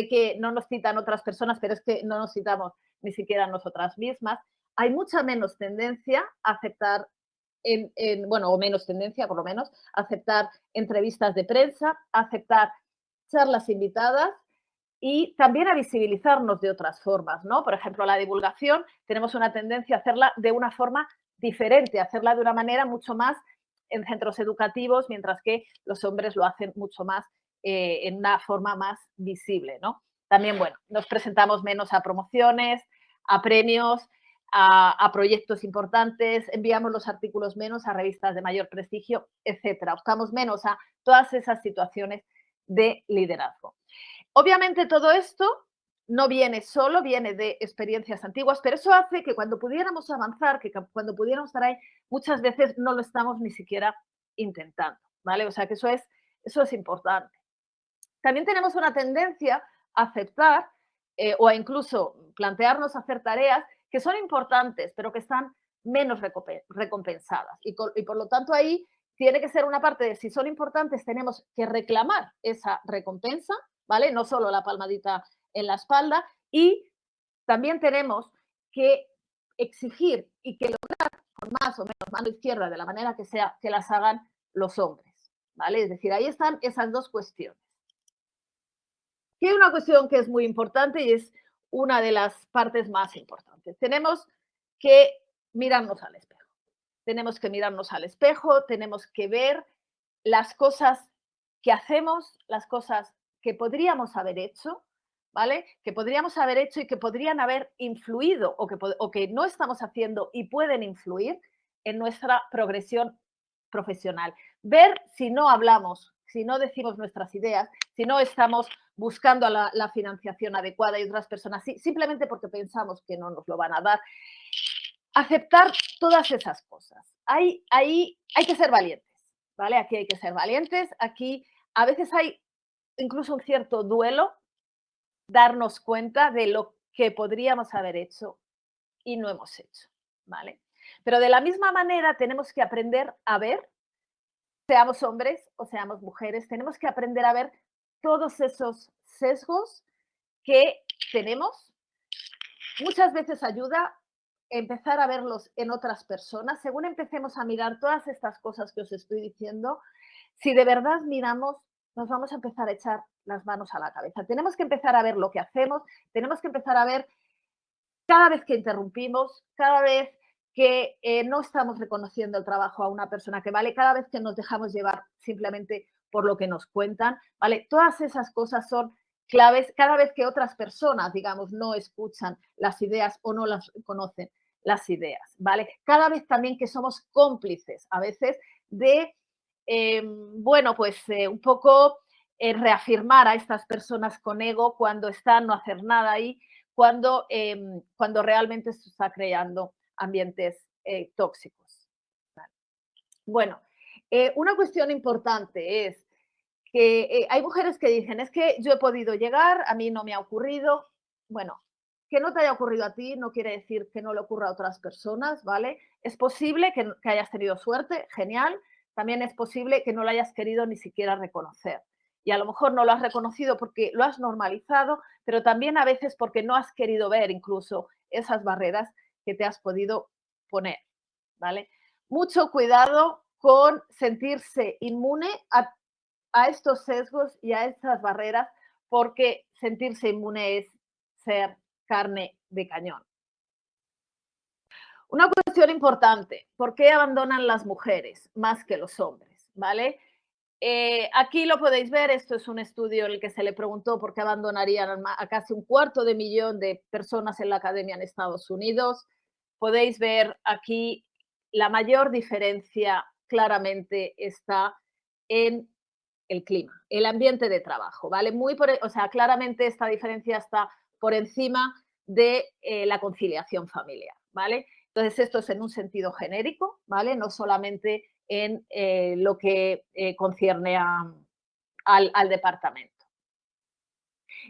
S2: que no nos citan otras personas, pero es que no nos citamos ni siquiera nosotras mismas, hay mucha menos tendencia a aceptar, bueno, o menos tendencia, por lo menos, a aceptar entrevistas de prensa, a aceptar charlas invitadas y también a visibilizarnos de otras formas, ¿no? Por ejemplo, la divulgación, tenemos una tendencia a hacerla de una forma diferente, a hacerla de una manera mucho más en centros educativos, mientras que los hombres lo hacen mucho más en una forma más visible, ¿no? También, bueno, nos presentamos menos a promociones, a premios, a proyectos importantes, enviamos los artículos menos a revistas de mayor prestigio, etcétera. Optamos menos a todas esas situaciones de liderazgo. Obviamente todo esto no viene solo, viene de experiencias antiguas, pero eso hace que cuando pudiéramos avanzar, que cuando pudiéramos estar ahí, muchas veces no lo estamos ni siquiera intentando, ¿vale? O sea que eso es importante. También tenemos una tendencia a aceptar o a incluso plantearnos hacer tareas que son importantes, pero que están menos recompensadas. Y por lo tanto ahí tiene que ser una parte de si son importantes, tenemos que reclamar esa recompensa, ¿vale? No solo la palmadita en la espalda. Y también tenemos que exigir y que lograr con más o menos mano izquierda, de la manera que sea, que las hagan los hombres, ¿vale? Es decir, ahí están esas dos cuestiones. Y hay una cuestión que es muy importante y es una de las partes más importantes. Tenemos que mirarnos al espejo. Tenemos que mirarnos al espejo, tenemos que ver las cosas que hacemos, las cosas que podríamos haber hecho, ¿vale? Que podríamos haber hecho y que podrían haber influido o que no estamos haciendo y pueden influir en nuestra progresión profesional. Ver si no hablamos, si no decimos nuestras ideas, si no estamos buscando la financiación adecuada y otras personas sí, simplemente porque pensamos que no nos lo van a dar. Aceptar todas esas cosas. Ahí hay que ser valientes, ¿vale? Aquí hay que ser valientes. Aquí a veces hay incluso un cierto duelo, darnos cuenta de lo que podríamos haber hecho y no hemos hecho, ¿vale? Pero de la misma manera tenemos que aprender a ver, seamos hombres o seamos mujeres, tenemos que aprender a ver todos esos sesgos que tenemos. Muchas veces ayuda empezar a verlos en otras personas. Según empecemos a mirar todas estas cosas que os estoy diciendo, si de verdad miramos, nos vamos a empezar a echar las manos a la cabeza. Tenemos que empezar a ver lo que hacemos, tenemos que empezar a ver cada vez que interrumpimos, cada vez que no estamos reconociendo el trabajo a una persona que vale, cada vez que nos dejamos llevar simplemente por lo que nos cuentan, ¿vale? Todas esas cosas son claves cada vez que otras personas, digamos, no escuchan las ideas o no las conocen las ideas, ¿vale? Cada vez también que somos cómplices a veces de, bueno, pues un poco reafirmar a estas personas con ego cuando están no hacer nada ahí, cuando realmente se está creando ambientes tóxicos. Vale. Bueno, una cuestión importante es que hay mujeres que dicen, es que yo he podido llegar, a mí no me ha ocurrido. Bueno, que no te haya ocurrido a ti no quiere decir que no le ocurra a otras personas, ¿vale? Es posible que hayas tenido suerte, genial. También es posible que no lo hayas querido ni siquiera reconocer. Y a lo mejor no lo has reconocido porque lo has normalizado, pero también a veces porque no has querido ver incluso esas barreras que te has podido poner, ¿vale? Mucho cuidado con sentirse inmune a estos sesgos y a estas barreras, porque sentirse inmune es ser carne de cañón. Una cuestión importante, ¿por qué abandonan las mujeres más que los hombres? ¿Vale? Aquí lo podéis ver, esto es un estudio en el que se le preguntó por qué abandonarían a casi 250.000.000 de personas en la academia en Estados Unidos. Podéis ver aquí la mayor diferencia claramente está en el clima, el ambiente de trabajo, ¿vale? O sea, claramente esta diferencia está por encima de la conciliación familiar, ¿vale? Entonces, esto es en un sentido genérico, ¿vale? No solamente en lo que concierne al departamento.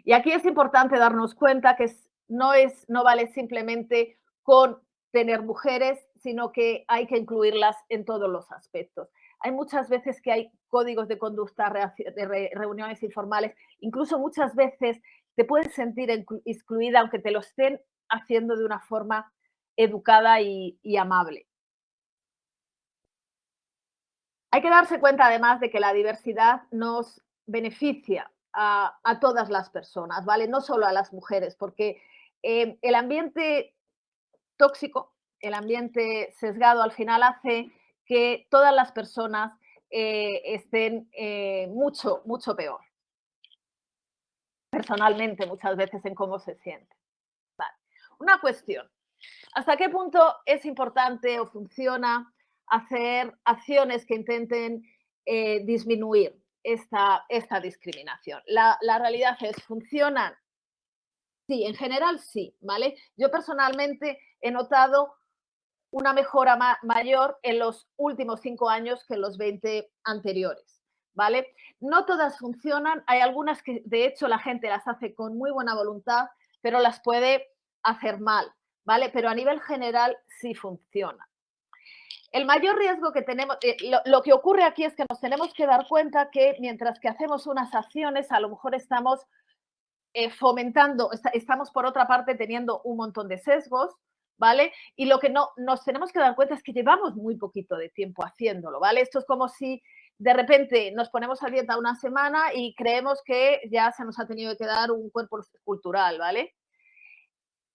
S2: Y aquí es importante darnos cuenta que no vale simplemente con tener mujeres, sino que hay que incluirlas en todos los aspectos. Hay muchas veces que hay códigos de conducta, reuniones informales, incluso muchas veces te puedes sentir excluida aunque te lo estén haciendo de una forma educada y amable. Hay que darse cuenta además de que la diversidad nos beneficia a todas las personas, ¿vale? No solo a las mujeres, porque el ambiente tóxico, el ambiente sesgado al final hace que todas las personas estén mucho, mucho peor, personalmente muchas veces en cómo se sienten. Vale. Una cuestión, ¿hasta qué punto es importante o funciona hacer acciones que intenten disminuir esta discriminación? La realidad es, ¿funcionan? Sí, en general sí, ¿vale? Yo personalmente he notado una mejora mayor en los últimos 5 años que en los 20 anteriores, ¿vale? No todas funcionan, hay algunas que de hecho la gente las hace con muy buena voluntad, pero las puede hacer mal, ¿vale? Pero a nivel general sí funciona. El mayor riesgo que tenemos, lo que ocurre aquí es que nos tenemos que dar cuenta que mientras que hacemos unas acciones, a lo mejor estamos fomentando, estamos por otra parte teniendo un montón de sesgos, ¿vale? Y lo que no nos tenemos que dar cuenta es que llevamos muy poquito de tiempo haciéndolo, ¿vale? Esto es como si de repente nos ponemos a dieta una semana y creemos que ya se nos ha tenido que dar un cuerpo escultural, ¿vale?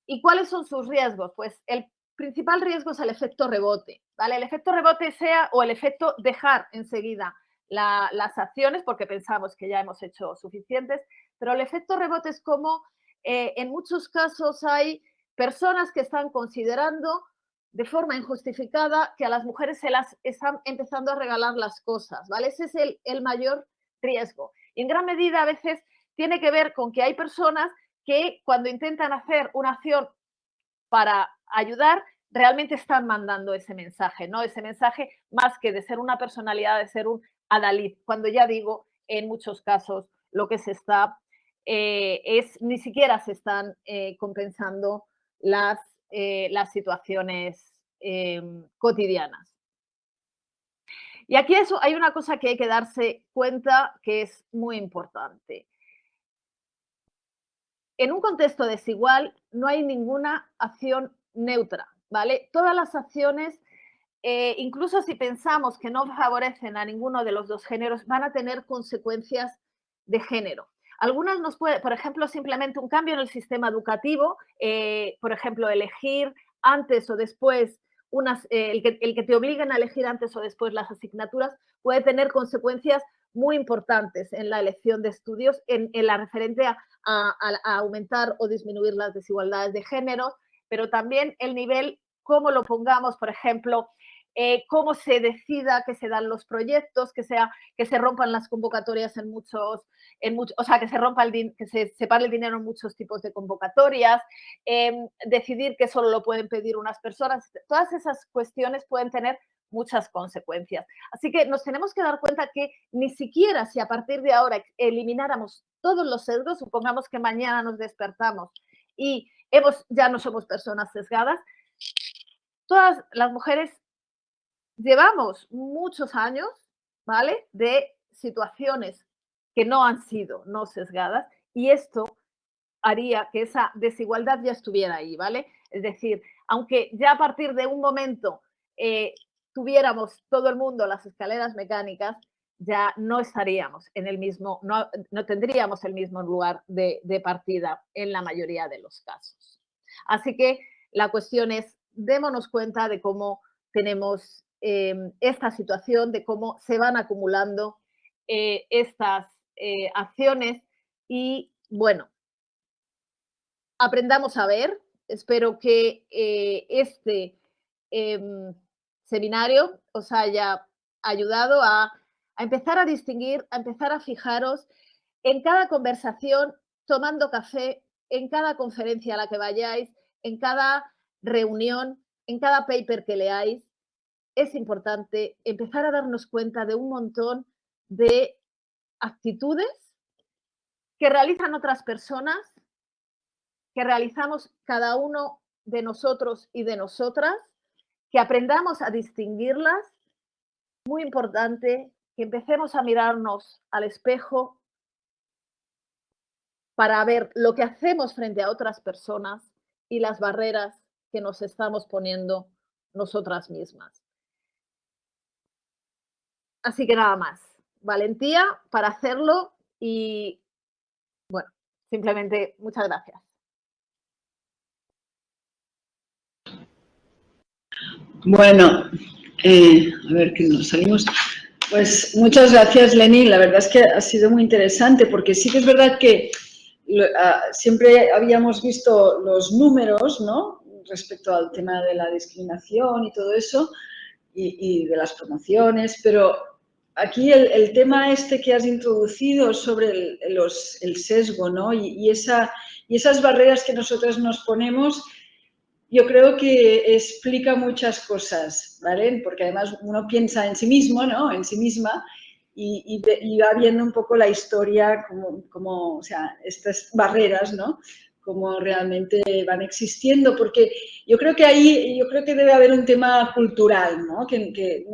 S2: ¿Y cuáles son sus riesgos? Pues el principal riesgo es el efecto rebote, ¿vale? El efecto rebote o el efecto dejar enseguida las acciones porque pensamos que ya hemos hecho suficientes, pero el efecto rebote es como en muchos casos hay personas que están considerando de forma injustificada que a las mujeres se las están empezando a regalar las cosas, ¿vale? Ese es el mayor riesgo. Y en gran medida a veces tiene que ver con que hay personas que cuando intentan hacer una acción para ayudar, realmente están mandando ese mensaje, ¿no? Ese mensaje más que de ser una personalidad, de ser un adalid, cuando ya digo, en muchos casos lo que se está ni siquiera se están compensando las situaciones cotidianas. Y aquí hay una cosa que hay que darse cuenta que es muy importante. En un contexto desigual no hay ninguna acción neutra, ¿vale? Todas las acciones, incluso si pensamos que no favorecen a ninguno de los dos géneros, van a tener consecuencias de género. Algunas nos puede, por ejemplo, simplemente un cambio en el sistema educativo, por ejemplo, elegir antes o después el que te obliguen a elegir antes o después las asignaturas puede tener consecuencias muy importantes en la elección de estudios, en la referente a aumentar o disminuir las desigualdades de género, pero también el nivel, cómo lo pongamos, por ejemplo, cómo se decida que se dan los proyectos, que se rompan las convocatorias o sea, que se separe el dinero en muchos tipos de convocatorias, decidir que solo lo pueden pedir unas personas. Todas esas cuestiones pueden tener muchas consecuencias. Así que nos tenemos que dar cuenta que ni siquiera si a partir de ahora elimináramos todos los sesgos, supongamos que mañana nos despertamos y ya no somos personas sesgadas, todas las mujeres llevamos muchos años, ¿vale?, de situaciones que no han sido no sesgadas y esto haría que esa desigualdad ya estuviera ahí, ¿vale? Es decir, aunque ya a partir de un momento tuviéramos todo el mundo las escaleras mecánicas, ya no estaríamos en el mismo, no tendríamos el mismo lugar de partida en la mayoría de los casos. Así que la cuestión es, démonos cuenta de cómo tenemos esta situación, de cómo se van acumulando estas acciones y, bueno, aprendamos a ver. Espero que este seminario os haya ayudado a empezar a distinguir, a empezar a fijaros en cada conversación, tomando café, en cada conferencia a la que vayáis, en cada reunión, en cada paper que leáis. Es importante empezar a darnos cuenta de un montón de actitudes que realizan otras personas, que realizamos cada uno de nosotros y de nosotras, que aprendamos a distinguirlas. Muy importante que empecemos a mirarnos al espejo para ver lo que hacemos frente a otras personas y las barreras que nos estamos poniendo nosotras mismas. Así que nada más, valentía para hacerlo y, bueno, simplemente muchas gracias.
S1: Bueno, a ver que nos salimos. Pues muchas gracias, Leni. La verdad es que ha sido muy interesante porque sí que es verdad que siempre habíamos visto los números, ¿no?, respecto al tema de la discriminación y todo eso y de las promociones, pero aquí el tema este que has introducido sobre el sesgo, ¿no?, y esas barreras que nosotros nos ponemos, yo creo que explica muchas cosas, ¿vale? Porque además uno piensa en sí mismo, ¿no?, en sí misma, y va viendo un poco la historia, como, o sea, estas barreras, ¿no?, cómo realmente van existiendo, porque yo creo que debe haber un tema cultural, ¿no?, que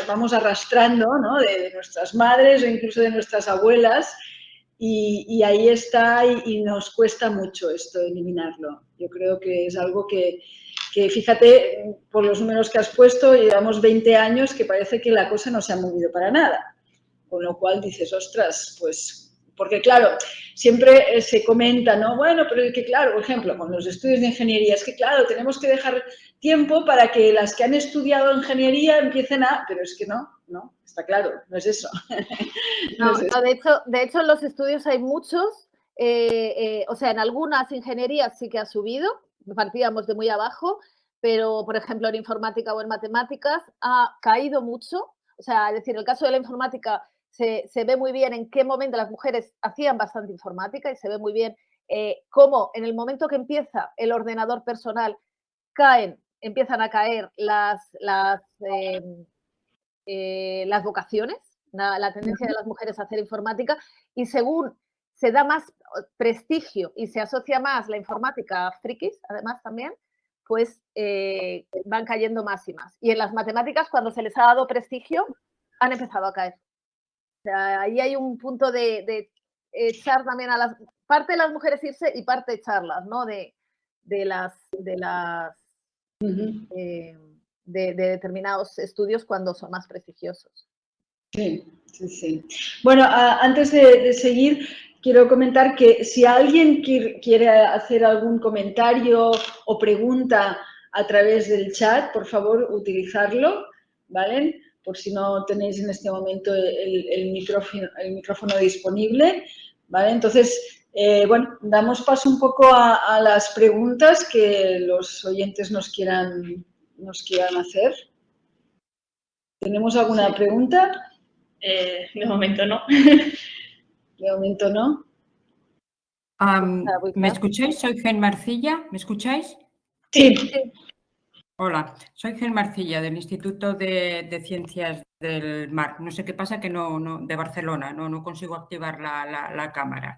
S1: vamos arrastrando, ¿no?, de nuestras madres o incluso de nuestras abuelas, y ahí está y nos cuesta mucho esto, eliminarlo. Yo creo que es algo que fíjate, por los números que has puesto, llevamos 20 años que parece que la cosa no se ha movido para nada. Con lo cual dices, ostras, pues, porque claro, siempre se comenta, ¿no? Bueno, pero es que claro, por ejemplo, con los estudios de ingeniería, es que claro, tenemos que dejar tiempo para que las que han estudiado ingeniería empiecen a, pero es que no, ¿no? Está claro, no es eso.
S2: No, de hecho, en los estudios hay muchos, o sea, en algunas ingenierías sí que ha subido, partíamos de muy abajo, pero, por ejemplo, en informática o en matemáticas ha caído mucho. O sea, es decir, el caso de la informática se ve muy bien en qué momento las mujeres hacían bastante informática y se ve muy bien cómo en el momento que empieza el ordenador personal empiezan a caer las vocaciones, la tendencia de las mujeres a hacer informática, y según se da más prestigio y se asocia más la informática a frikis, además también, pues van cayendo más y más. Y en las matemáticas, cuando se les ha dado prestigio, han empezado a caer. O sea, ahí hay un punto de echar también a las, parte de las mujeres irse y parte echarlas, ¿no? De determinados estudios cuando son más prestigiosos.
S1: Sí, sí, sí. Bueno, antes de seguir, quiero comentar que si alguien quiere hacer algún comentario o pregunta a través del chat, por favor, utilizarlo, ¿vale? Por si no tenéis en este momento el micrófono disponible, ¿vale? Entonces, bueno, damos paso un poco a las preguntas que los oyentes nos quieran hacer. ¿Tenemos alguna pregunta?
S3: De momento no.
S1: De momento no.
S4: ¿Me escucháis? Soy Gen Marcilla. ¿Me escucháis?
S1: Sí.
S4: Hola, soy Gen Marcilla del Instituto de Ciencias del Mar. No sé qué pasa que de Barcelona, no consigo activar la cámara.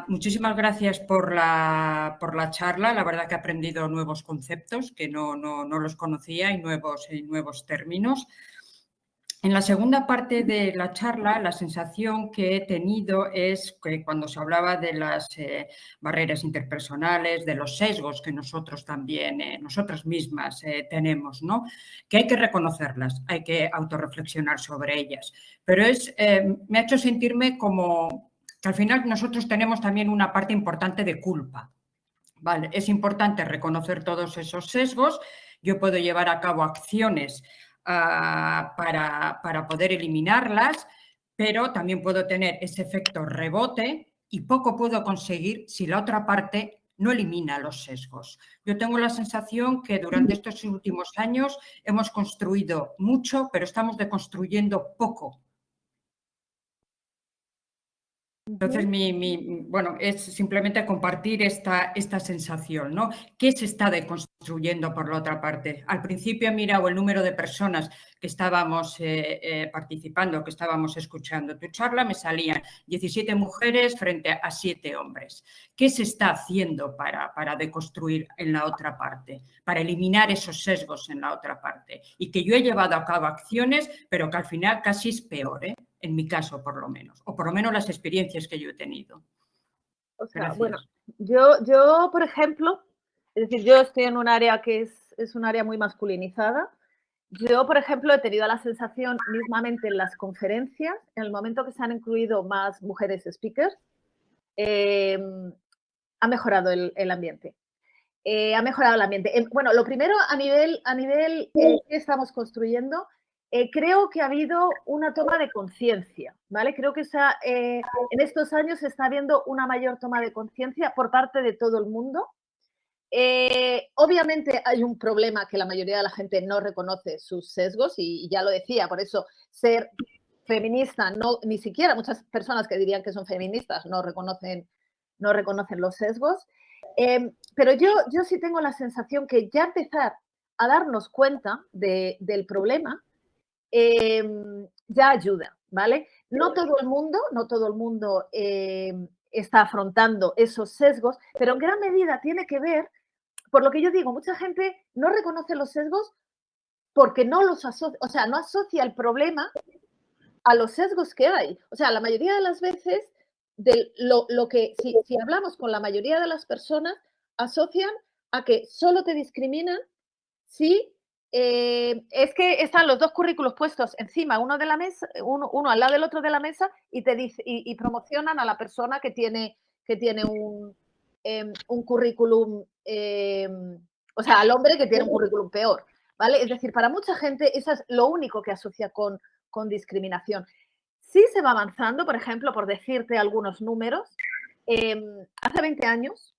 S4: Muchísimas gracias por la charla. La verdad que he aprendido nuevos conceptos que no los conocía y nuevos términos. En la segunda parte de la charla, la sensación que he tenido es que cuando se hablaba de las barreras interpersonales, de los sesgos que nosotros también, nosotras mismas tenemos, ¿no? Que hay que reconocerlas, hay que autorreflexionar sobre ellas. Pero me ha hecho sentirme como que al final nosotros tenemos también una parte importante de culpa. Vale, es importante reconocer todos esos sesgos. Yo puedo llevar a cabo acciones para poder eliminarlas, pero también puedo tener ese efecto rebote y poco puedo conseguir si la otra parte no elimina los sesgos. Yo tengo la sensación que durante estos últimos años hemos construido mucho, pero estamos deconstruyendo poco. Entonces, bueno, es simplemente compartir esta sensación, ¿no? ¿Qué se está deconstruyendo por la otra parte? Al principio he mirado el número de personas que estábamos participando, que estábamos escuchando tu charla, me salían 17 mujeres frente a 7 hombres. ¿Qué se está haciendo para deconstruir en la otra parte? Para eliminar esos sesgos en la otra parte. Y que yo he llevado a cabo acciones, pero que al final casi es peor, ¿eh? En mi caso, por lo menos, o por lo menos las experiencias que yo he tenido.
S2: O sea, bueno, yo, por ejemplo, es decir, yo estoy en un área que es un área muy masculinizada. Yo, por ejemplo, he tenido la sensación mismamente en las conferencias, en el momento que se han incluido más mujeres speakers, ha mejorado el ambiente. Ha mejorado el ambiente. Bueno, lo primero, a nivel que estamos construyendo, creo que ha habido una toma de conciencia, ¿vale? Creo que en estos años se está viendo una mayor toma de conciencia por parte de todo el mundo. Obviamente hay un problema que la mayoría de la gente no reconoce sus sesgos y ya lo decía, por eso ser feminista, ni siquiera muchas personas que dirían que son feministas no reconocen los sesgos. Pero yo sí tengo la sensación que ya empezar a darnos cuenta del problema ya ayuda, ¿vale? No todo el mundo está afrontando esos sesgos, pero en gran medida tiene que ver, por lo que yo digo, mucha gente no reconoce los sesgos porque no los asocia, o sea, no asocia el problema a los sesgos que hay. O sea, la mayoría de las veces, si hablamos con la mayoría de las personas, asocian a que solo te discriminan si es que están los dos currículos puestos encima, uno de la mesa, uno al lado del otro de la mesa, y te dice, y promocionan a la persona que tiene un currículum, o sea, al hombre que tiene un currículum peor. ¿vale? Es decir, para mucha gente eso es lo único que asocia con discriminación. Sí se va avanzando, por ejemplo, por decirte algunos números, hace 20 años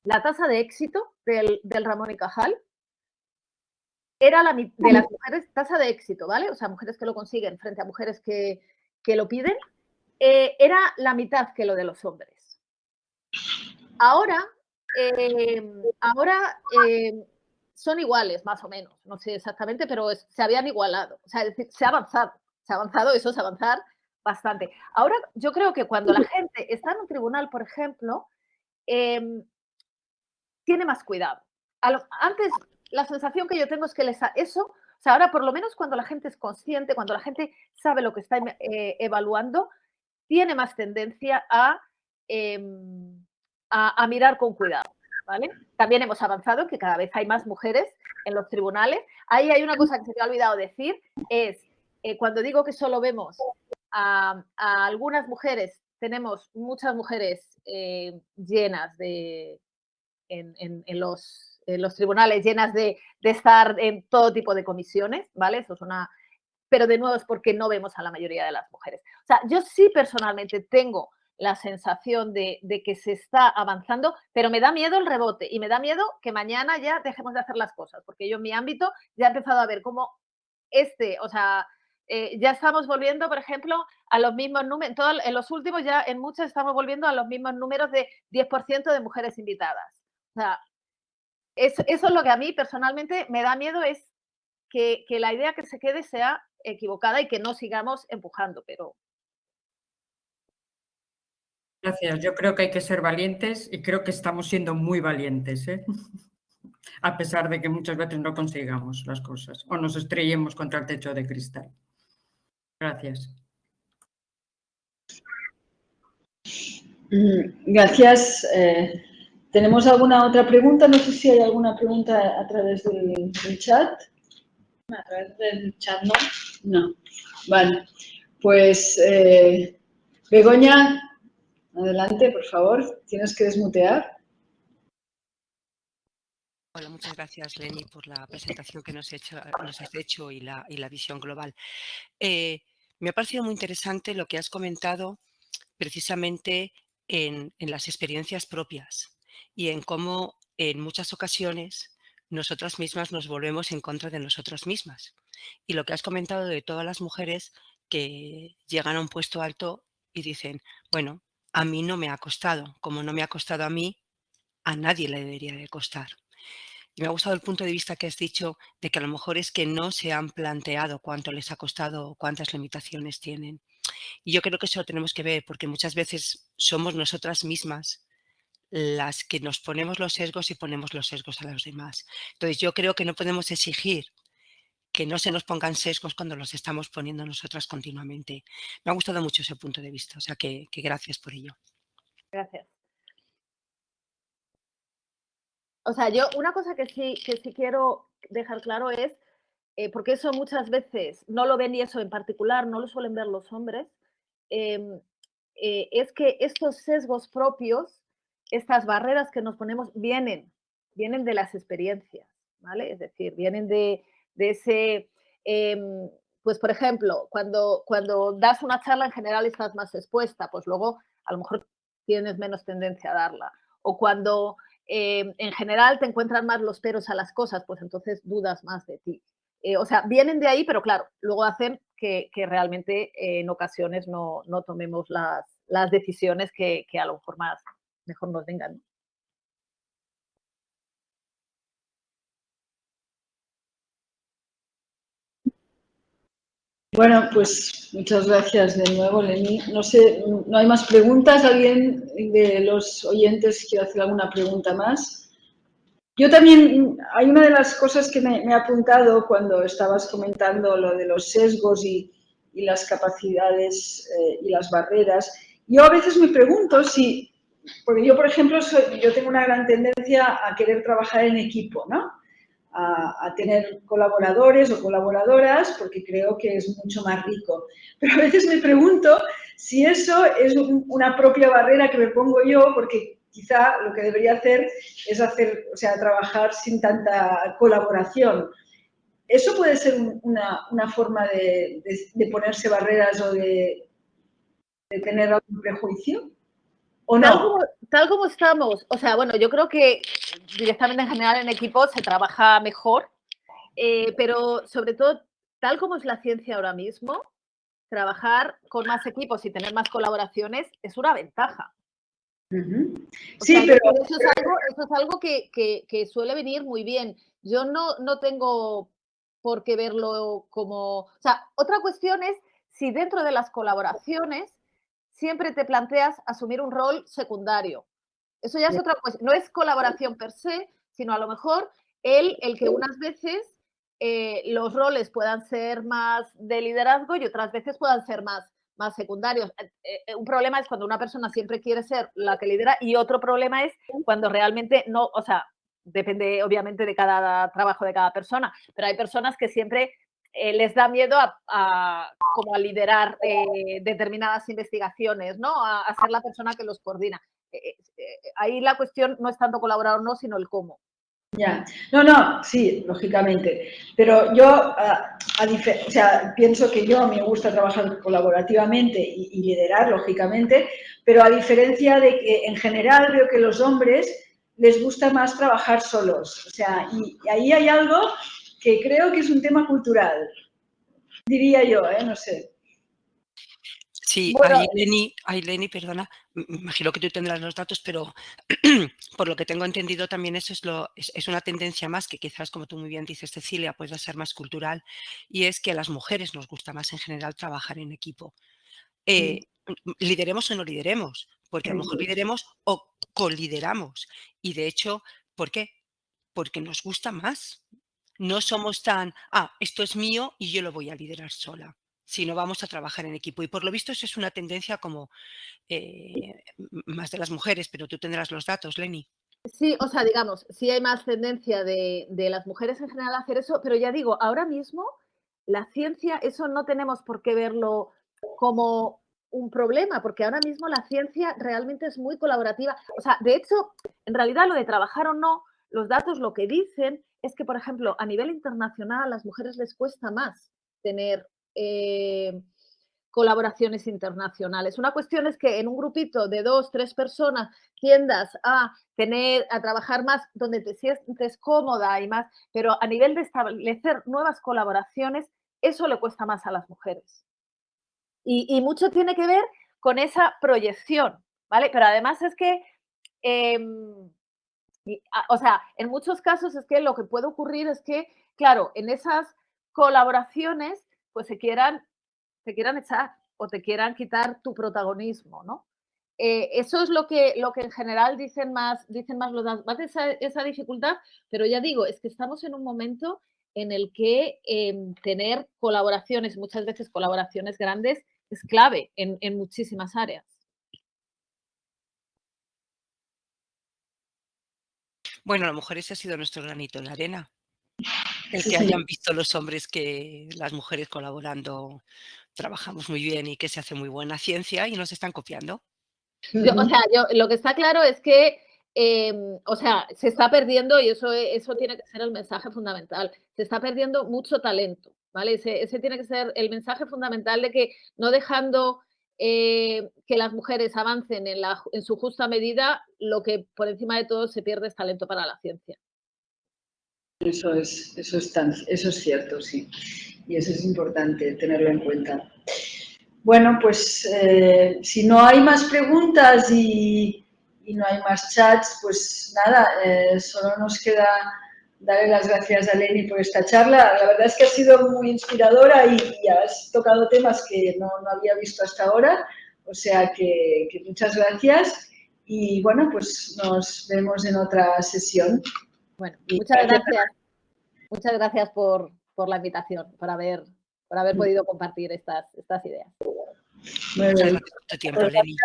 S2: la tasa de éxito del Ramón y Cajal era de las mujeres, tasa de éxito, ¿vale? O sea, mujeres que lo consiguen frente a mujeres que lo piden, era la mitad que lo de los hombres. Ahora, son iguales, más o menos, no sé exactamente, pero se habían igualado. O sea, es decir, se ha avanzado, eso es avanzar bastante. Ahora, yo creo que cuando la gente está en un tribunal, por ejemplo, tiene más cuidado. Antes, la sensación que yo tengo es que o sea, ahora por lo menos cuando la gente es consciente, cuando la gente sabe lo que está evaluando, tiene más tendencia a mirar con cuidado, ¿vale? También hemos avanzado en que cada vez hay más mujeres en los tribunales. Ahí hay una cosa que se me ha olvidado decir, es cuando digo que solo vemos a algunas mujeres, tenemos muchas mujeres llenas en los tribunales, llenas de estar en todo tipo de comisiones, ¿vale? Eso es pero de nuevo es porque no vemos a la mayoría de las mujeres. O sea, yo sí personalmente tengo la sensación de que se está avanzando, pero me da miedo el rebote y me da miedo que mañana ya dejemos de hacer las cosas, porque yo en mi ámbito ya he empezado a ver cómo o sea, ya estamos volviendo, por ejemplo, a los mismos números, en los últimos ya en muchos estamos volviendo a los mismos números de 10% de mujeres invitadas. O sea, eso es lo que a mí personalmente me da miedo, es que la idea que se quede sea equivocada y que no sigamos empujando, pero...
S4: Gracias. Yo creo que hay que ser valientes y creo que estamos siendo muy valientes, ¿eh? A pesar de que muchas veces no consigamos las cosas o nos estrellemos contra el techo de cristal. Gracias.
S1: Gracias. ¿Tenemos alguna otra pregunta? No sé si hay alguna pregunta a través del chat.
S3: A través del chat no.
S1: No. Vale. Pues, Begoña, adelante, por favor. Tienes que desmutear.
S5: Hola, muchas gracias, Leni, por la presentación que nos has hecho y la visión global. Me ha parecido muy interesante lo que has comentado precisamente en las experiencias propias y en cómo en muchas ocasiones nosotras mismas nos volvemos en contra de nosotras mismas. Y lo que has comentado de todas las mujeres que llegan a un puesto alto y dicen, bueno, a mí no me ha costado, como no me ha costado a mí, a nadie le debería de costar. Y me ha gustado el punto de vista que has dicho de que a lo mejor es que no se han planteado cuánto les ha costado o cuántas limitaciones tienen. Y yo creo que eso lo tenemos que ver porque muchas veces somos nosotras mismas las que nos ponemos los sesgos y ponemos los sesgos a los demás. Entonces yo creo que no podemos exigir que no se nos pongan sesgos cuando los estamos poniendo nosotras continuamente. Me ha gustado mucho ese punto de vista, o sea que gracias por ello.
S2: Gracias. O sea, yo una cosa que sí quiero dejar claro es, porque eso muchas veces no lo ven y eso en particular no lo suelen ver los hombres, es que estos sesgos propios, estas barreras que nos ponemos, vienen de las experiencias, ¿vale? Es decir, vienen de ese, pues por ejemplo, cuando das una charla en general estás más expuesta, pues luego a lo mejor tienes menos tendencia a darla. O cuando en general te encuentran más los peros a las cosas, pues entonces dudas más de ti. O sea, vienen de ahí, pero claro, luego hacen que realmente en ocasiones no tomemos las decisiones que a lo mejor mejor nos vengan.
S1: Bueno, pues muchas gracias de nuevo, Leni. No sé, ¿no hay más preguntas? ¿Alguien de los oyentes quiere hacer alguna pregunta más? Yo también, hay una de las cosas que me he apuntado cuando estabas comentando lo de los sesgos y las capacidades y las barreras. Yo a veces me pregunto si, porque yo, por ejemplo, yo tengo una gran tendencia a querer trabajar en equipo, ¿no? A tener colaboradores o colaboradoras porque creo que es mucho más rico. Pero a veces me pregunto si eso es una propia barrera que me pongo yo porque quizá lo que debería hacer es trabajar sin tanta colaboración. ¿Eso puede ser una forma de ponerse barreras o de tener algún prejuicio? ¿O no?
S2: Tal como estamos, o sea, bueno, yo creo que directamente en general en equipo se trabaja mejor, pero sobre todo, tal como es la ciencia ahora mismo, trabajar con más equipos y tener más colaboraciones es una ventaja.
S1: Sí, pero
S2: eso es algo que suele venir muy bien. Yo no tengo por qué verlo como... O sea, otra cuestión es si dentro de las colaboraciones siempre te planteas asumir un rol secundario. Eso ya es otra cuestión. No es colaboración per se, sino a lo mejor el que unas veces los roles puedan ser más de liderazgo y otras veces puedan ser más secundarios. Un problema es cuando una persona siempre quiere ser la que lidera y otro problema es cuando realmente no, o sea, depende obviamente de cada trabajo de cada persona, pero hay personas que siempre les da miedo como a liderar determinadas investigaciones, ¿no? A ser la persona que los coordina. Ahí la cuestión no es tanto colaborar o no, sino el cómo.
S1: Ya, no, sí, lógicamente, pero yo, o sea, pienso que yo me gusta trabajar colaborativamente y liderar, lógicamente, pero a diferencia de que en general veo que los hombres les gusta más trabajar solos, o sea, y ahí hay algo que creo que es un tema cultural, diría yo, no sé.
S5: Sí,
S2: Bueno,
S5: ahí Leni, perdona, me imagino que tú tendrás los datos, pero por lo que tengo entendido también eso es una tendencia más que quizás, como tú muy bien dices, Cecilia, puede ser más cultural, y es que a las mujeres nos gusta más en general trabajar en equipo. Lideremos o no lideremos, porque a lo mejor lideremos o colideramos. Y de hecho, ¿por qué? Porque nos gusta más. No somos tan, esto es mío y yo lo voy a liderar sola, sino vamos a trabajar en equipo. Y por lo visto eso es una tendencia como más de las mujeres, pero tú tendrás los datos, Leni.
S2: sí, o sea, digamos, sí hay más tendencia de las mujeres en general a hacer eso, pero ya digo, ahora mismo la ciencia, eso no tenemos por qué verlo como un problema, porque ahora mismo la ciencia realmente es muy colaborativa. O sea, de hecho, en realidad lo de trabajar o no, los datos lo que dicen es que, por ejemplo, a nivel internacional a las mujeres les cuesta más tener colaboraciones internacionales. Una cuestión es que en un grupito de 2, 3 personas tiendas a trabajar más donde te sientes cómoda y más, pero a nivel de establecer nuevas colaboraciones, eso le cuesta más a las mujeres. Y mucho tiene que ver con esa proyección, ¿vale? Pero además es que, o sea, en muchos casos es que lo que puede ocurrir es que, claro, en esas colaboraciones, pues te quieran echar o te quieran quitar tu protagonismo, ¿no? Eso es lo que en general dicen más los datos, más esa dificultad, pero ya digo, es que estamos en un momento en el que tener colaboraciones, muchas veces colaboraciones grandes, es clave en muchísimas áreas.
S5: Bueno, a lo mejor ese ha sido nuestro granito en la arena. El que
S1: Sí.
S5: hayan visto los hombres que las mujeres colaborando trabajamos muy bien y que se hace muy buena ciencia y nos están copiando.
S2: Lo que está claro es que, o sea, se está perdiendo, y eso tiene que ser el mensaje fundamental, se está perdiendo mucho talento, ¿vale? Ese tiene que ser el mensaje fundamental de que no dejando que las mujeres avancen en su justa medida, lo que por encima de todo se pierde es talento para la ciencia.
S1: Eso es cierto, sí. Y eso es importante tenerlo en cuenta. Bueno, pues si no hay más preguntas y no hay más chats, pues nada, solo nos queda darle las gracias a Leni por esta charla. La verdad es que ha sido muy inspiradora y has tocado temas que no había visto hasta ahora, o sea que muchas gracias y bueno, pues nos vemos en otra sesión.
S2: Bueno, muchas gracias. Muchas gracias por la invitación, por haber podido compartir estas ideas.
S1: Muy
S5: Muchas
S1: bien.
S5: gracias por tu tiempo, Leni.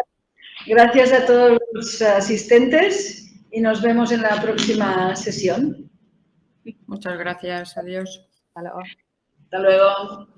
S1: Gracias a todos los asistentes y nos vemos en la próxima sesión.
S4: Muchas gracias. Adiós.
S2: Hasta luego.
S1: Hasta luego.